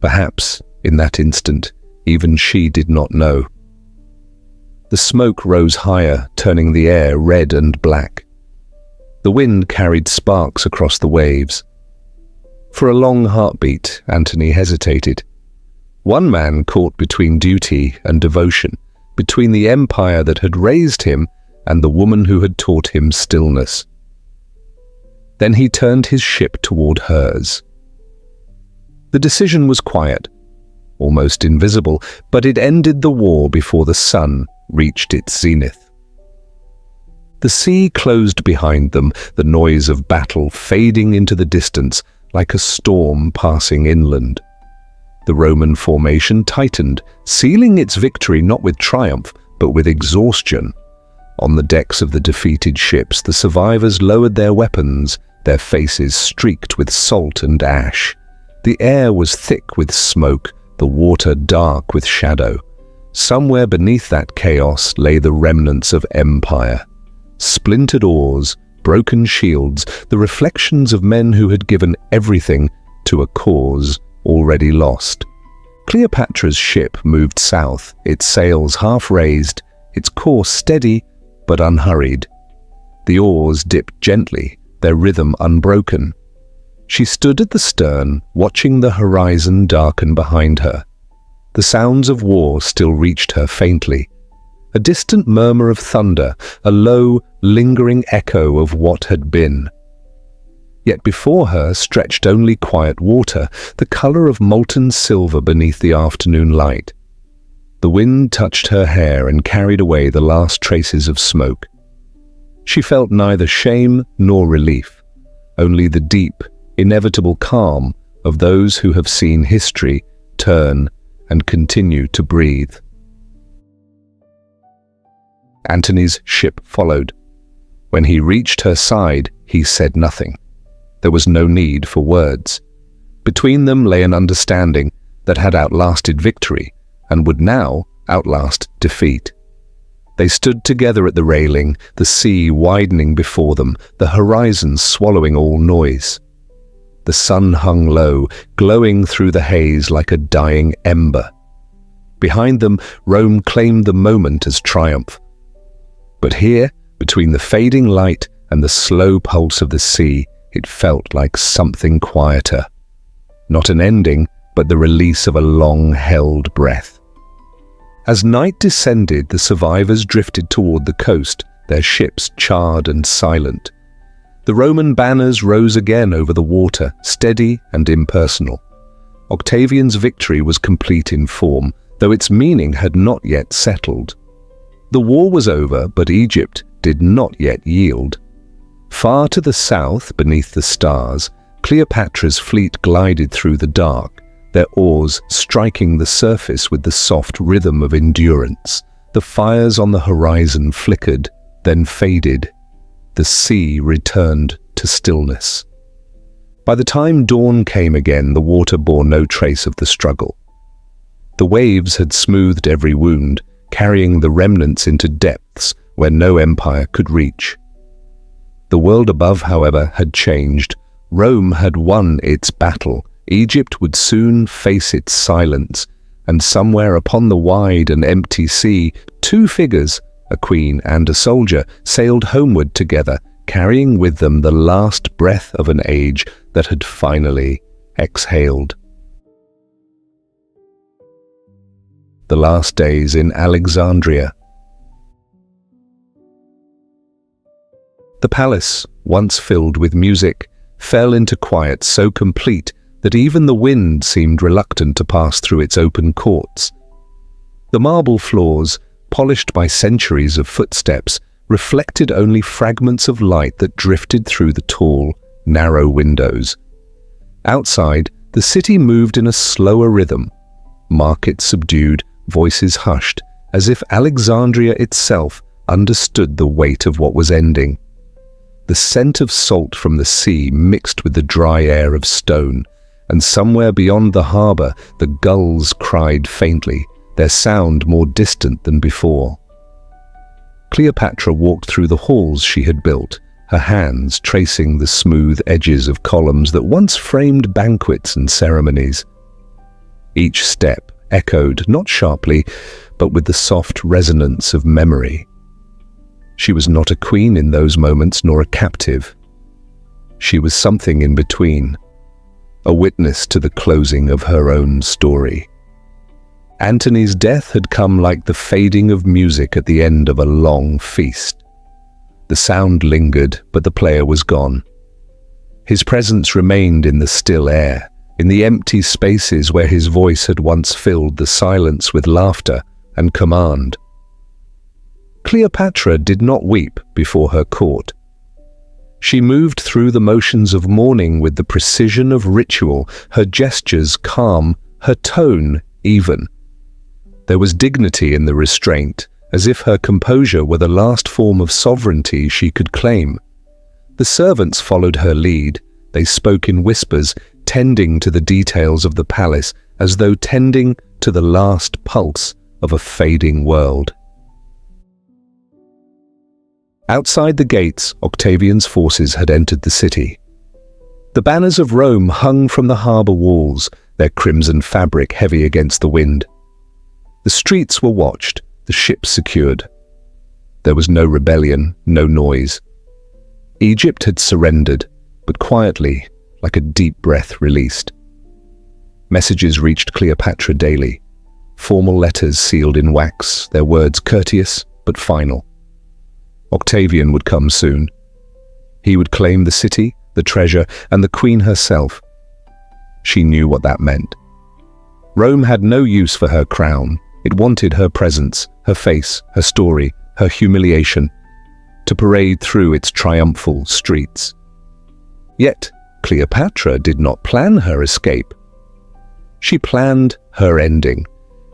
Perhaps, in that instant, even she did not know. The smoke rose higher, turning the air red and black. The wind carried sparks across the waves. For a long heartbeat, Antony hesitated. One man caught between duty and devotion, between the empire that had raised him and the woman who had taught him stillness. Then he turned his ship toward hers. The decision was quiet, almost invisible, but it ended the war before the sun reached its zenith. The sea closed behind them, the noise of battle fading into the distance like a storm passing inland. The Roman formation tightened, sealing its victory not with triumph, but with exhaustion. On the decks of the defeated ships, the survivors lowered their weapons, their faces streaked with salt and ash. The air was thick with smoke, the water dark with shadow. Somewhere beneath that chaos lay the remnants of empire. Splintered oars, broken shields, the reflections of men who had given everything to a cause already lost. Cleopatra's ship moved south, its sails half raised, its course steady but unhurried. The oars dipped gently, their rhythm unbroken. She stood at the stern, watching the horizon darken behind her. The sounds of war still reached her faintly. A distant murmur of thunder, a low, lingering echo of what had been. Yet before her stretched only quiet water, the color of molten silver beneath the afternoon light. The wind touched her hair and carried away the last traces of smoke. She felt neither shame nor relief, only the deep, inevitable calm of those who have seen history turn and continue to breathe. Antony's ship followed. When he reached her side, he said nothing. There was no need for words. Between them lay an understanding that had outlasted victory and would now outlast defeat. They stood together at the railing, the sea widening before them, the horizon swallowing all noise. The sun hung low, glowing through the haze like a dying ember. Behind them, Rome claimed the moment as triumph. But here, between the fading light and the slow pulse of the sea, it felt like something quieter. Not an ending, but the release of a long-held breath. As night descended, the survivors drifted toward the coast, their ships charred and silent. The Roman banners rose again over the water, steady and impersonal. Octavian's victory was complete in form, though its meaning had not yet settled. The war was over, but Egypt did not yet yield. Far to the south, beneath the stars, Cleopatra's fleet glided through the dark, their oars striking the surface with the soft rhythm of endurance. The fires on the horizon flickered, then faded. The sea returned to stillness. By the time dawn came again, the water bore no trace of the struggle. The waves had smoothed every wound, carrying the remnants into depths where no empire could reach. The world above, however, had changed. Rome had won its battle. Egypt would soon face its silence, and somewhere upon the wide and empty sea, two figures, a queen and a soldier, sailed homeward together, carrying with them the last breath of an age that had finally exhaled. The last days in Alexandria. The palace, once filled with music, fell into quiet so complete that even the wind seemed reluctant to pass through its open courts. The marble floors, polished by centuries of footsteps, reflected only fragments of light that drifted through the tall, narrow windows. Outside, the city moved in a slower rhythm. Markets subdued, voices hushed, as if Alexandria itself understood the weight of what was ending. The scent of salt from the sea mixed with the dry air of stone, and somewhere beyond the harbor the gulls cried faintly, their sound more distant than before. Cleopatra walked through the halls she had built, her hands tracing the smooth edges of columns that once framed banquets and ceremonies. Each step echoed, not sharply, but with the soft resonance of memory. She was not a queen in those moments, nor a captive. She was something in between, a witness to the closing of her own story. Antony's death had come like the fading of music at the end of a long feast. The sound lingered, but the player was gone. His presence remained in the still air, in the empty spaces where his voice had once filled the silence with laughter and command. Cleopatra did not weep before her court. She moved through the motions of mourning with the precision of ritual, her gestures calm, her tone even. There was dignity in the restraint, as if her composure were the last form of sovereignty she could claim. The servants followed her lead. They spoke in whispers, tending to the details of the palace, as though tending to the last pulse of a fading world. Outside the gates, Octavian's forces had entered the city. The banners of Rome hung from the harbour walls, their crimson fabric heavy against the wind. The streets were watched, the ships secured. There was no rebellion, no noise. Egypt had surrendered, but quietly, like a deep breath released. Messages reached Cleopatra daily, formal letters sealed in wax, their words courteous but final. Octavian would come soon. He would claim the city, the treasure, and the queen herself. She knew what that meant. Rome had no use for her crown. It wanted her presence, her face, her story, her humiliation. to parade through its triumphal streets. Yet, Cleopatra did not plan her escape. She planned her ending.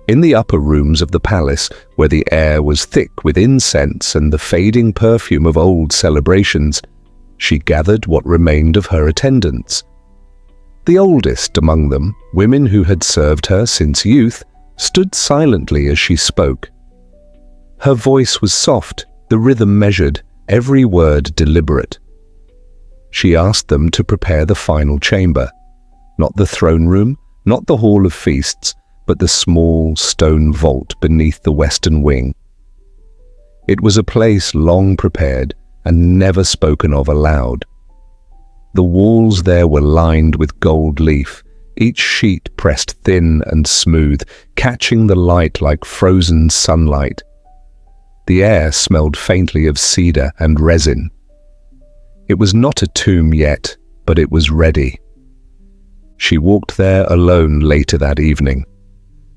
In the upper rooms of the palace, where the air was thick with incense and the fading perfume of old celebrations, she gathered what remained of her attendants. The oldest among them, women who had served her since youth, stood silently as she spoke. Her voice was soft, the rhythm measured, every word deliberate. She asked them to prepare the final chamber, not the throne room, not the hall of feasts, but the small stone vault beneath the western wing. It was a place long prepared and never spoken of aloud. The walls there were lined with gold leaf, each sheet pressed thin and smooth, catching the light like frozen sunlight. The air smelled faintly of cedar and resin. It was not a tomb yet, but it was ready. She walked there alone later that evening.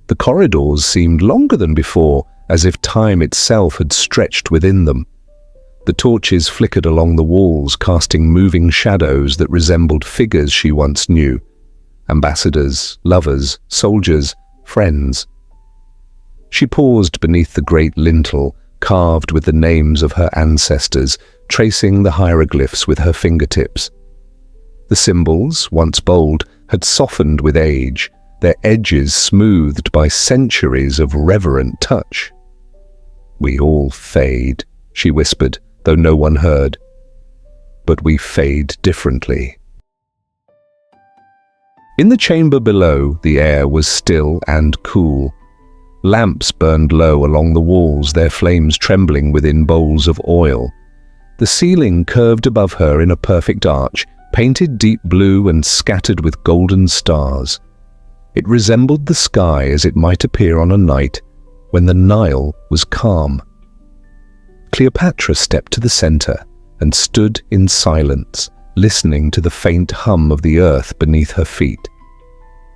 The corridors seemed longer than before, as if time itself had stretched within them. The torches flickered along the walls, casting moving shadows that resembled figures she once knew. Ambassadors, lovers, soldiers, friends. She paused beneath the great lintel, carved with the names of her ancestors, tracing the hieroglyphs with her fingertips. The symbols, once bold, had softened with age, their edges smoothed by centuries of reverent touch. "We all fade," she whispered, though no one heard. "But we fade differently." In the chamber below, the air was still and cool. Lamps burned low along the walls, their flames trembling within bowls of oil. The ceiling curved above her in a perfect arch, painted deep blue and scattered with golden stars. It resembled the sky as it might appear on a night when the Nile was calm. Cleopatra stepped to the center and stood in silence, listening to the faint hum of the earth beneath her feet.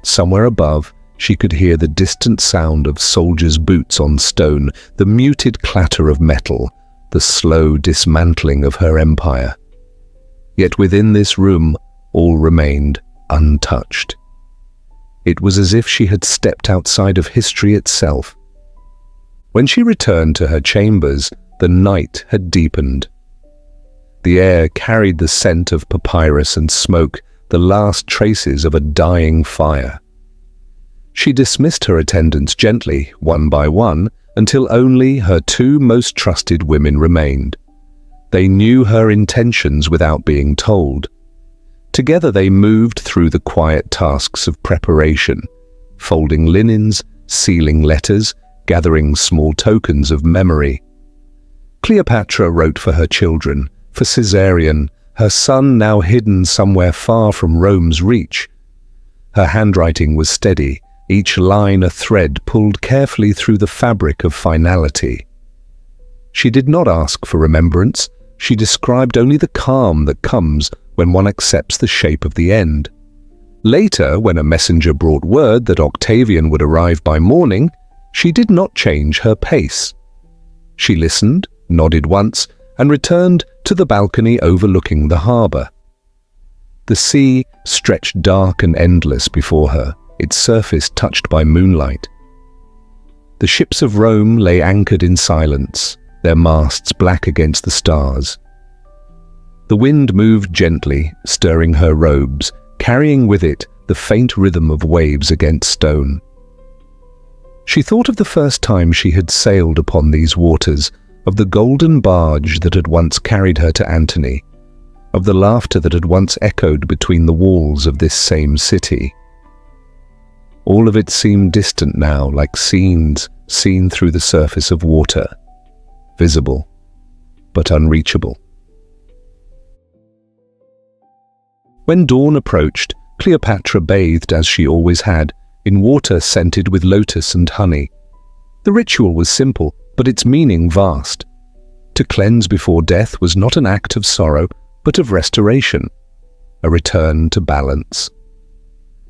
Somewhere above, she could hear the distant sound of soldiers' boots on stone, the muted clatter of metal, the slow dismantling of her empire. Yet within this room, all remained untouched. It was as if she had stepped outside of history itself. When she returned to her chambers, the night had deepened. The air carried the scent of papyrus and smoke, the last traces of a dying fire. She dismissed her attendants gently, one by one, until only her two most trusted women remained. They knew her intentions without being told. Together they moved through the quiet tasks of preparation, folding linens, sealing letters, gathering small tokens of memory. Cleopatra wrote for her children, for Caesarion, her son now hidden somewhere far from Rome's reach. Her handwriting was steady, each line a thread pulled carefully through the fabric of finality. She did not ask for remembrance, she described only the calm that comes when one accepts the shape of the end. Later, when a messenger brought word that Octavian would arrive by morning, she did not change her pace. She listened, nodded once, and returned to the balcony overlooking the harbor. The sea stretched dark and endless before her, its surface touched by moonlight. The ships of Rome lay anchored in silence, their masts black against the stars. The wind moved gently, stirring her robes, carrying with it the faint rhythm of waves against stone. She thought of the first time she had sailed upon these waters, of the golden barge that had once carried her to Antony, of the laughter that had once echoed between the walls of this same city. All of it seemed distant now, like scenes seen through the surface of water, visible but unreachable. When dawn approached, Cleopatra bathed as she always had, in water scented with lotus and honey. The ritual was simple, but its meaning vast. To cleanse before death was not an act of sorrow, but of restoration, a return to balance.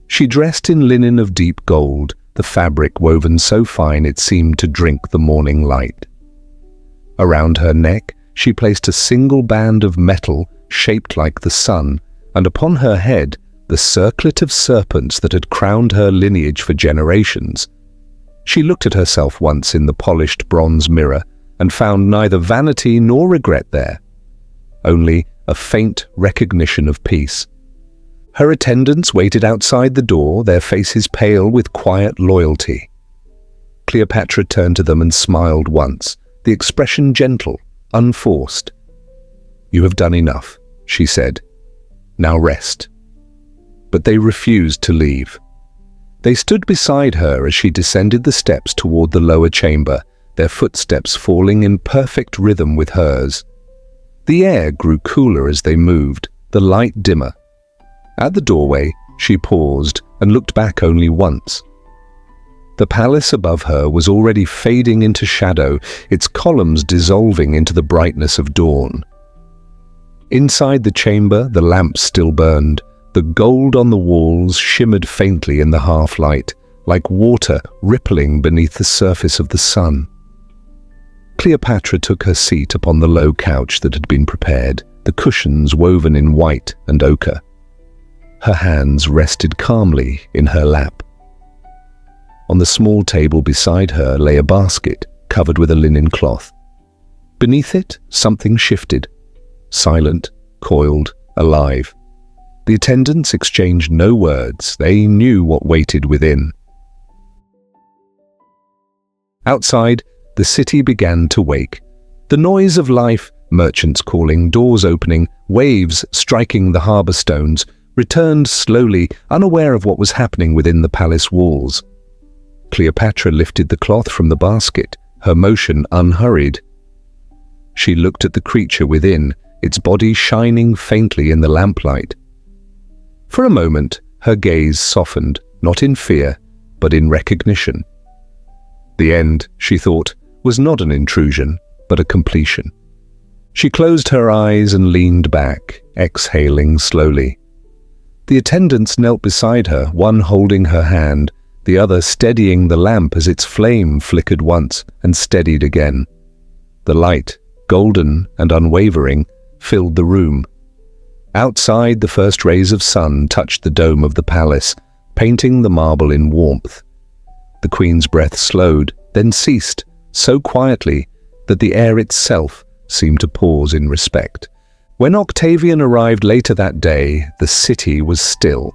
She dressed in linen of deep gold, the fabric woven so fine it seemed to drink the morning light. Around her neck, she placed a single band of metal shaped like the sun, and upon her head the circlet of serpents that had crowned her lineage for generations. She looked at herself once in the polished bronze mirror and found neither vanity nor regret there, only a faint recognition of peace. Her attendants waited outside the door, their faces pale with quiet loyalty. Cleopatra turned to them and smiled once, the expression gentle, unforced. "You have done enough," she said. "Now rest." But they refused to leave. They stood beside her as she descended the steps toward the lower chamber, their footsteps falling in perfect rhythm with hers. The air grew cooler as they moved, the light dimmer. At the doorway, she paused and looked back only once. The palace above her was already fading into shadow, its columns dissolving into the brightness of dawn. Inside the chamber, the lamps still burned. The gold on the walls shimmered faintly in the half-light, like water rippling beneath the surface of the sun. Cleopatra took her seat upon the low couch that had been prepared, the cushions woven in white and ochre. Her hands rested calmly in her lap. On the small table beside her lay a basket covered with a linen cloth. Beneath it, something shifted, silent, coiled, alive. The attendants exchanged no words. They knew what waited within. Outside, the city began to wake. The noise of life, merchants calling, doors opening, waves striking the harbour stones, returned slowly, unaware of what was happening within the palace walls. Cleopatra lifted the cloth from the basket, her motion unhurried. She looked at the creature within, its body shining faintly in the lamplight. For a moment, her gaze softened, not in fear, but in recognition. The end, she thought, was not an intrusion, but a completion. She closed her eyes and leaned back, exhaling slowly. The attendants knelt beside her, one holding her hand, the other steadying the lamp as its flame flickered once and steadied again. The light, golden and unwavering, filled the room. Outside, the first rays of sun touched the dome of the palace, painting the marble in warmth. The queen's breath slowed, then ceased, so quietly that the air itself seemed to pause in respect. When Octavian arrived later that day, the city was still.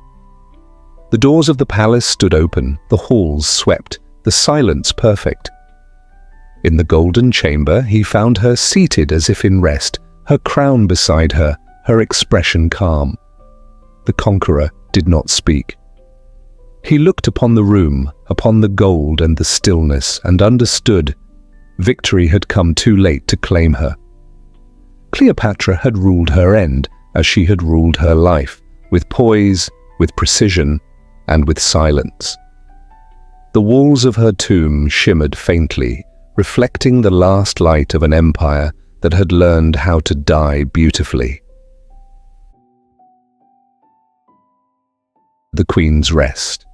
The doors of the palace stood open, the halls swept, the silence perfect. In the golden chamber, he found her seated as if in rest, her crown beside her, her expression calm. The conqueror did not speak. He looked upon the room, upon the gold and the stillness, and understood. Victory had come too late to claim her. Cleopatra had ruled her end, as she had ruled her life, with poise, with precision, and with silence. The walls of her tomb shimmered faintly, reflecting the last light of an empire that had learned how to die beautifully. The Queen's Rest.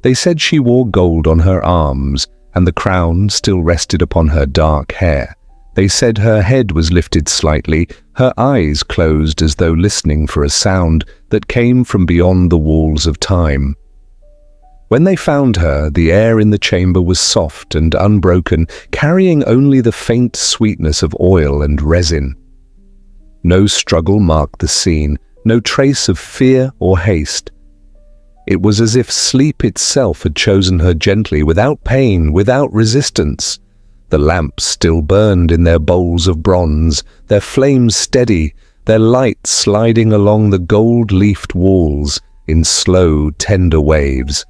They said she wore gold on her arms, and the crown still rested upon her dark hair. They said her head was lifted slightly, her eyes closed as though listening for a sound that came from beyond the walls of time. When they found her, the air in the chamber was soft and unbroken, carrying only the faint sweetness of oil and resin. No struggle marked the scene, no trace of fear or haste. It was as if sleep itself had chosen her gently, without pain, without resistance. The lamps still burned in their bowls of bronze, their flames steady, their light sliding along the gold-leafed walls in slow, tender waves.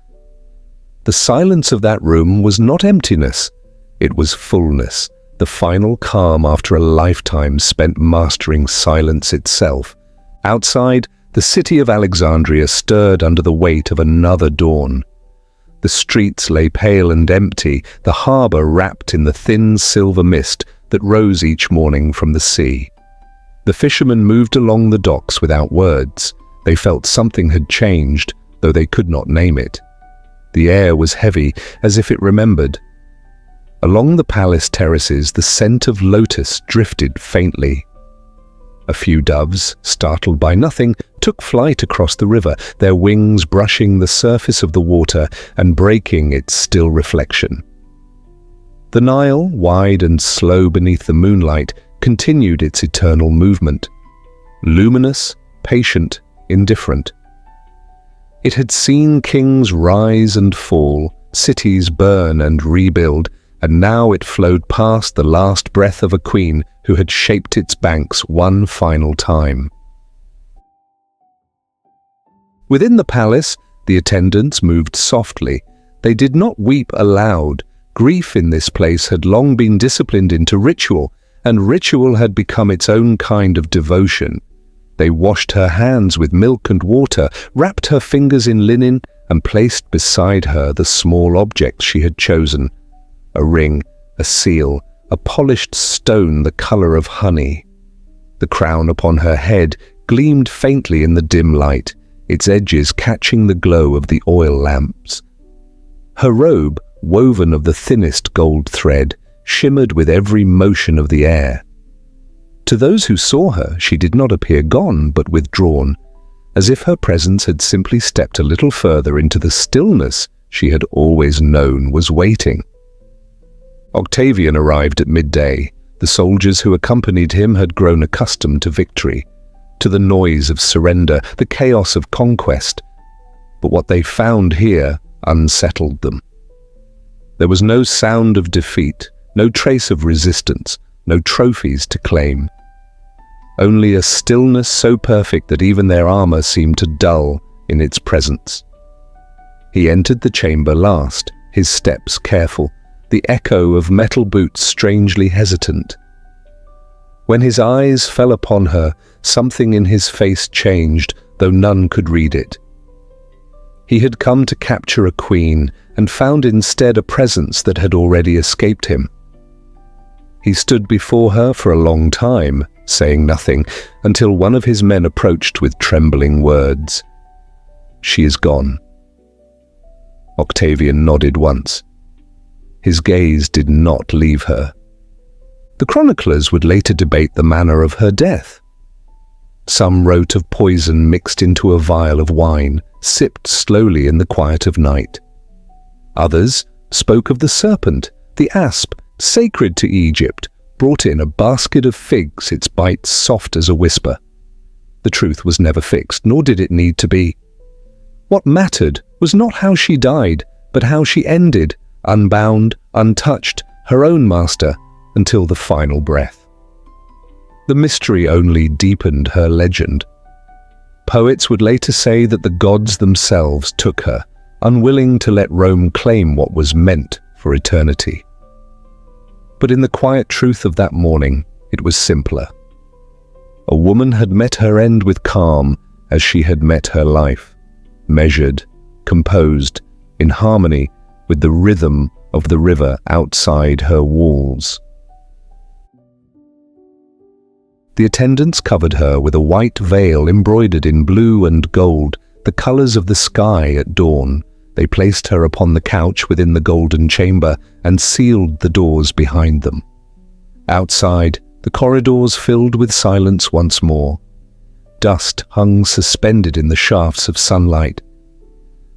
The silence of that room was not emptiness, it was fullness, the final calm after a lifetime spent mastering silence itself. Outside, the city of Alexandria stirred under the weight of another dawn. The streets lay pale and empty, the harbour wrapped in the thin silver mist that rose each morning from the sea. The fishermen moved along the docks without words. They felt something had changed, though they could not name it. The air was heavy, as if it remembered. Along the palace terraces, the scent of lotus drifted faintly. A few doves, startled by nothing, took flight across the river, their wings brushing the surface of the water and breaking its still reflection. The Nile, wide and slow beneath the moonlight, continued its eternal movement. Luminous, patient, indifferent. It had seen kings rise and fall, cities burn and rebuild, and now it flowed past the last breath of a queen who had shaped its banks one final time. Within the palace, the attendants moved softly. They did not weep aloud. Grief in this place had long been disciplined into ritual, and ritual had become its own kind of devotion. They washed her hands with milk and water, wrapped her fingers in linen, and placed beside her the small object she had chosen. A ring, a seal, a polished stone the color of honey. The crown upon her head gleamed faintly in the dim light, its edges catching the glow of the oil lamps. Her robe, woven of the thinnest gold thread, shimmered with every motion of the air. To those who saw her, she did not appear gone, but withdrawn, as if her presence had simply stepped a little further into the stillness she had always known was waiting. Octavian arrived at midday. The soldiers who accompanied him had grown accustomed to victory, to the noise of surrender, the chaos of conquest. But what they found here unsettled them. There was no sound of defeat, no trace of resistance, no trophies to claim. Only a stillness so perfect that even their armor seemed to dull in its presence. He entered the chamber last, his steps careful, the echo of metal boots strangely hesitant. When his eyes fell upon her, something in his face changed, though none could read it. He had come to capture a queen, and found instead a presence that had already escaped him. He stood before her for a long time, saying nothing, until one of his men approached with trembling words. "She is gone." Octavian nodded once. His gaze did not leave her. The chroniclers would later debate the manner of her death. Some wrote of poison mixed into a vial of wine, sipped slowly in the quiet of night. Others spoke of the serpent, the asp, sacred to Egypt, brought in a basket of figs, its bite soft as a whisper. The truth was never fixed, nor did it need to be. What mattered was not how she died, but how she ended, unbound, untouched, her own master, until the final breath. The mystery only deepened her legend. Poets would later say that the gods themselves took her, unwilling to let Rome claim what was meant for eternity. But in the quiet truth of that morning, it was simpler. A woman had met her end with calm as she had met her life, measured, composed, in harmony with the rhythm of the river outside her walls. The attendants covered her with a white veil embroidered in blue and gold, the colors of the sky at dawn. They placed her upon the couch within the golden chamber and sealed the doors behind them. Outside, the corridors filled with silence once more. Dust hung suspended in the shafts of sunlight.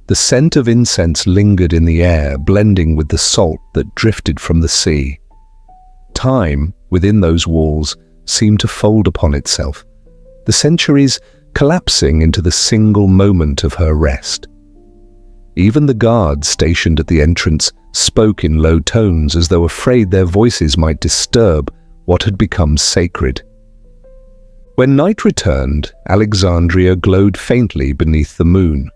The scent of incense lingered in the air, blending with the salt that drifted from the sea. Time, within those walls, seemed to fold upon itself, the centuries collapsing into the single moment of her rest. Even the guards stationed at the entrance spoke in low tones as though afraid their voices might disturb what had become sacred. When night returned, Alexandria glowed faintly beneath the moon.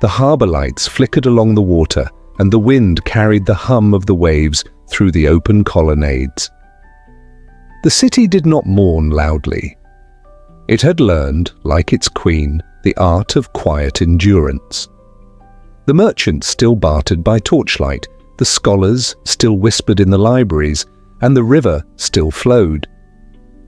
The harbor lights flickered along the water, and the wind carried the hum of the waves through the open colonnades. The city did not mourn loudly. It had learned, like its queen, the art of quiet endurance. The merchants still bartered by torchlight, the scholars still whispered in the libraries, and the river still flowed.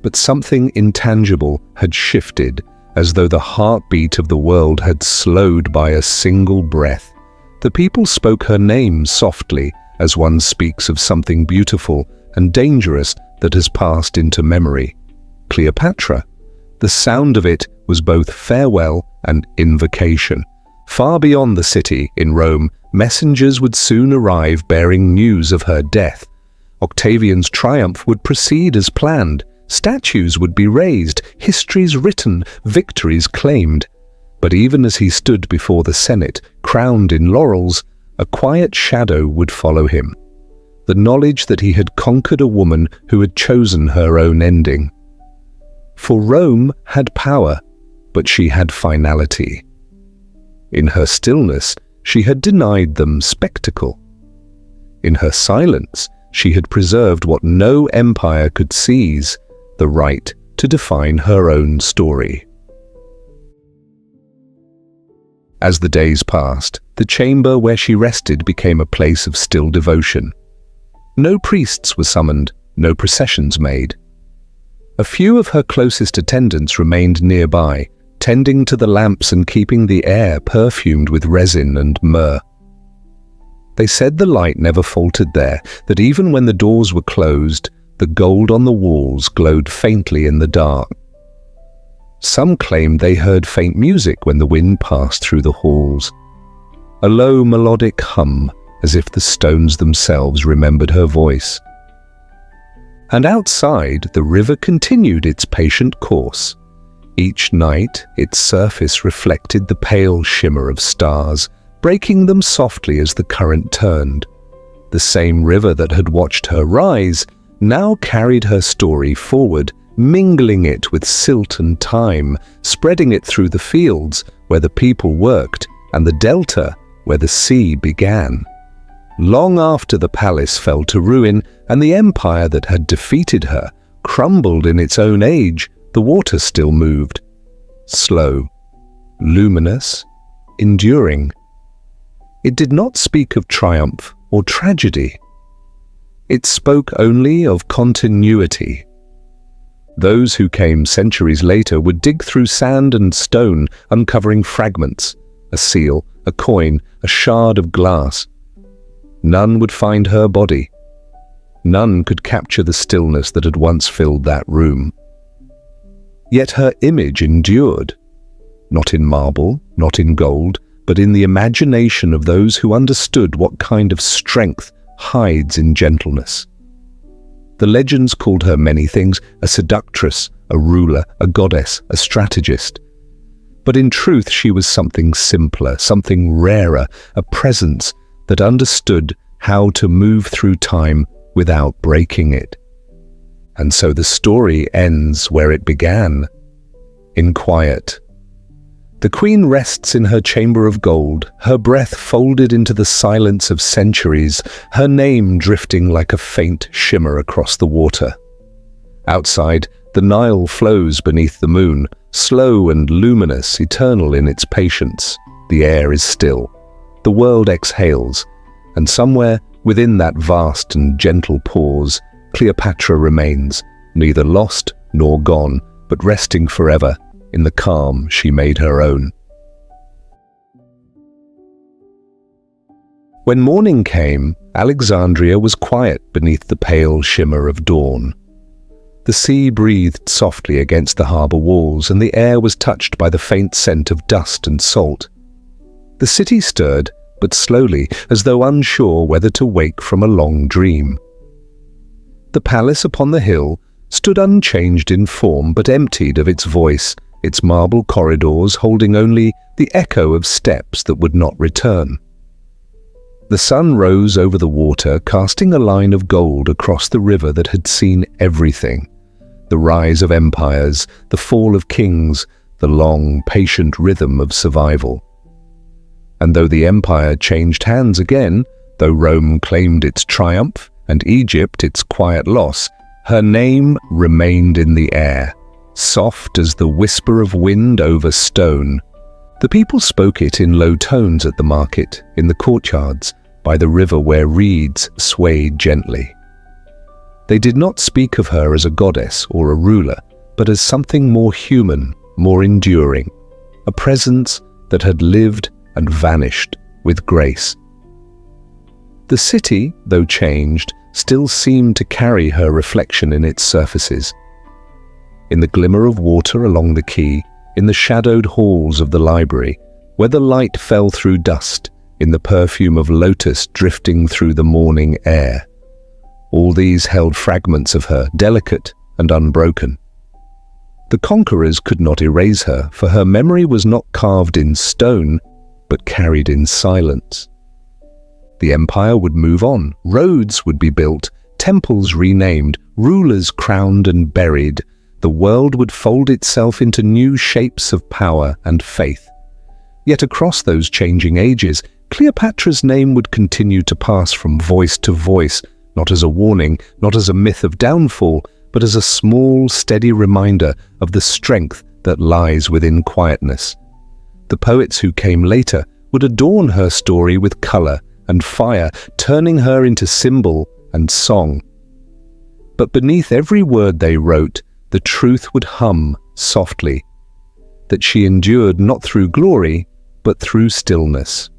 But something intangible had shifted, as though the heartbeat of the world had slowed by a single breath. The people spoke her name softly, as one speaks of something beautiful and dangerous that has passed into memory. Cleopatra. The sound of it was both farewell and invocation. Far beyond the city, in Rome, messengers would soon arrive bearing news of her death. Octavian's triumph would proceed as planned. Statues would be raised, histories written, victories claimed. But even as he stood before the Senate, crowned in laurels, a quiet shadow would follow him. The knowledge that he had conquered a woman who had chosen her own ending. For Rome had power, but she had finality. In her stillness, she had denied them spectacle. In her silence, she had preserved what no empire could seize, the right to define her own story. As the days passed, the chamber where she rested became a place of still devotion. No priests were summoned, no processions made. A few of her closest attendants remained nearby, tending to the lamps and keeping the air perfumed with resin and myrrh. They said the light never faltered there, that even when the doors were closed, the gold on the walls glowed faintly in the dark. Some claimed they heard faint music when the wind passed through the halls. A low melodic hum, as if the stones themselves remembered her voice. And outside, the river continued its patient course. Each night, its surface reflected the pale shimmer of stars, breaking them softly as the current turned. The same river that had watched her rise now carried her story forward, mingling it with silt and time, spreading it through the fields where the people worked and the delta where the sea began. Long after the palace fell to ruin and the empire that had defeated her crumbled in its own age, the water still moved. Slow, luminous, enduring. It did not speak of triumph or tragedy. It spoke only of continuity. Those who came centuries later would dig through sand and stone, uncovering fragments, a seal, a coin, a shard of glass. None would find her body. None could capture the stillness that had once filled that room. Yet her image endured, not in marble, not in gold, but in the imagination of those who understood what kind of strength hides in gentleness. The legends called her many things, a seductress, a ruler, a goddess, a strategist. But in truth she was something simpler, something rarer, a presence that understood how to move through time without breaking it. And so the story ends where it began, in quiet. The queen rests in her chamber of gold, her breath folded into the silence of centuries, her name drifting like a faint shimmer across the water. Outside, the Nile flows beneath the moon, slow and luminous, eternal in its patience. The air is still. The world exhales, and somewhere within that vast and gentle pause, Cleopatra remains, neither lost nor gone, but resting forever in the calm she made her own. When morning came, Alexandria was quiet beneath the pale shimmer of dawn. The sea breathed softly against the harbour walls, and the air was touched by the faint scent of dust and salt. The city stirred, but slowly, as though unsure whether to wake from a long dream. The palace upon the hill stood unchanged in form, but emptied of its voice, its marble corridors holding only the echo of steps that would not return. The sun rose over the water, casting a line of gold across the river that had seen everything. The rise of empires, the fall of kings, the long, patient rhythm of survival. And though the empire changed hands again, though Rome claimed its triumph and Egypt its quiet loss, her name remained in the air, soft as the whisper of wind over stone. The people spoke it in low tones at the market, in the courtyards, by the river where reeds swayed gently. They did not speak of her as a goddess or a ruler, but as something more human, more enduring, a presence that had lived and vanished with grace. The city, though changed, still seemed to carry her reflection in its surfaces. In the glimmer of water along the quay, in the shadowed halls of the library, where the light fell through dust, in the perfume of lotus drifting through the morning air. All these held fragments of her, delicate and unbroken. The conquerors could not erase her, for her memory was not carved in stone, but carried in silence. The empire would move on, roads would be built, temples renamed, rulers crowned and buried. The world would fold itself into new shapes of power and faith. Yet across those changing ages, Cleopatra's name would continue to pass from voice to voice, not as a warning, not as a myth of downfall, but as a small, steady reminder of the strength that lies within quietness. The poets who came later would adorn her story with color and fire, turning her into symbol and song. But beneath every word they wrote, the truth would hum softly, that she endured not through glory, but through stillness.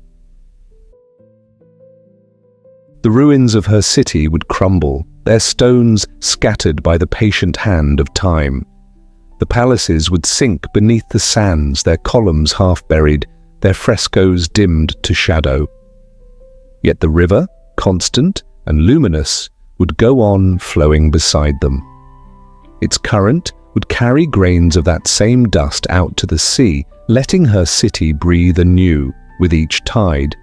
The ruins of her city would crumble, their stones scattered by the patient hand of time. The palaces would sink beneath the sands, their columns half buried, their frescoes dimmed to shadow. Yet the river, constant and luminous, would go on flowing beside them. Its current would carry grains of that same dust out to the sea, letting her city breathe anew with each tide.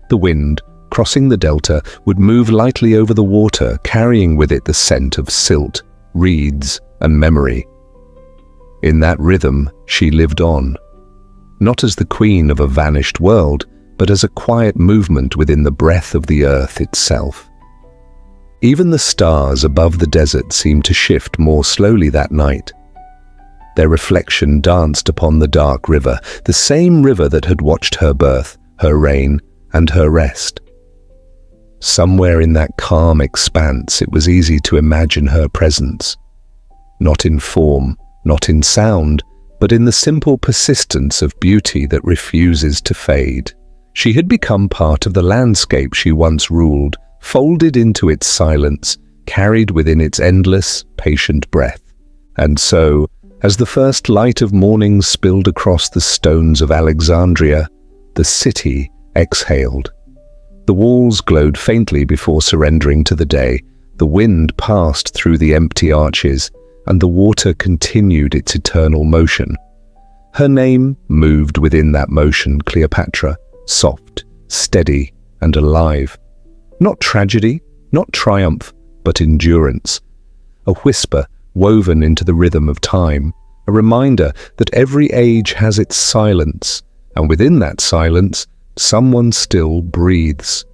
The wind, crossing the delta, would move lightly over the water, carrying with it the scent of silt, reeds, and memory. In that rhythm, she lived on, not as the queen of a vanished world, but as a quiet movement within the breath of the earth itself. Even the stars above the desert seemed to shift more slowly that night. Their reflection danced upon the dark river, the same river that had watched her birth, her reign, and her rest. Somewhere in that calm expanse, it was easy to imagine her presence. Not in form, not in sound, but in the simple persistence of beauty that refuses to fade. She had become part of the landscape she once ruled, folded into its silence, carried within its endless, patient breath. And so, as the first light of morning spilled across the stones of Alexandria, the city exhaled. The walls glowed faintly before surrendering to the day. The wind passed through the empty arches, and the water continued its eternal motion. Her name moved within that motion, Cleopatra, soft, steady, and alive. Not tragedy, not triumph, but endurance. A whisper woven into the rhythm of time, a reminder that every age has its silence, and within that silence, someone still breathes.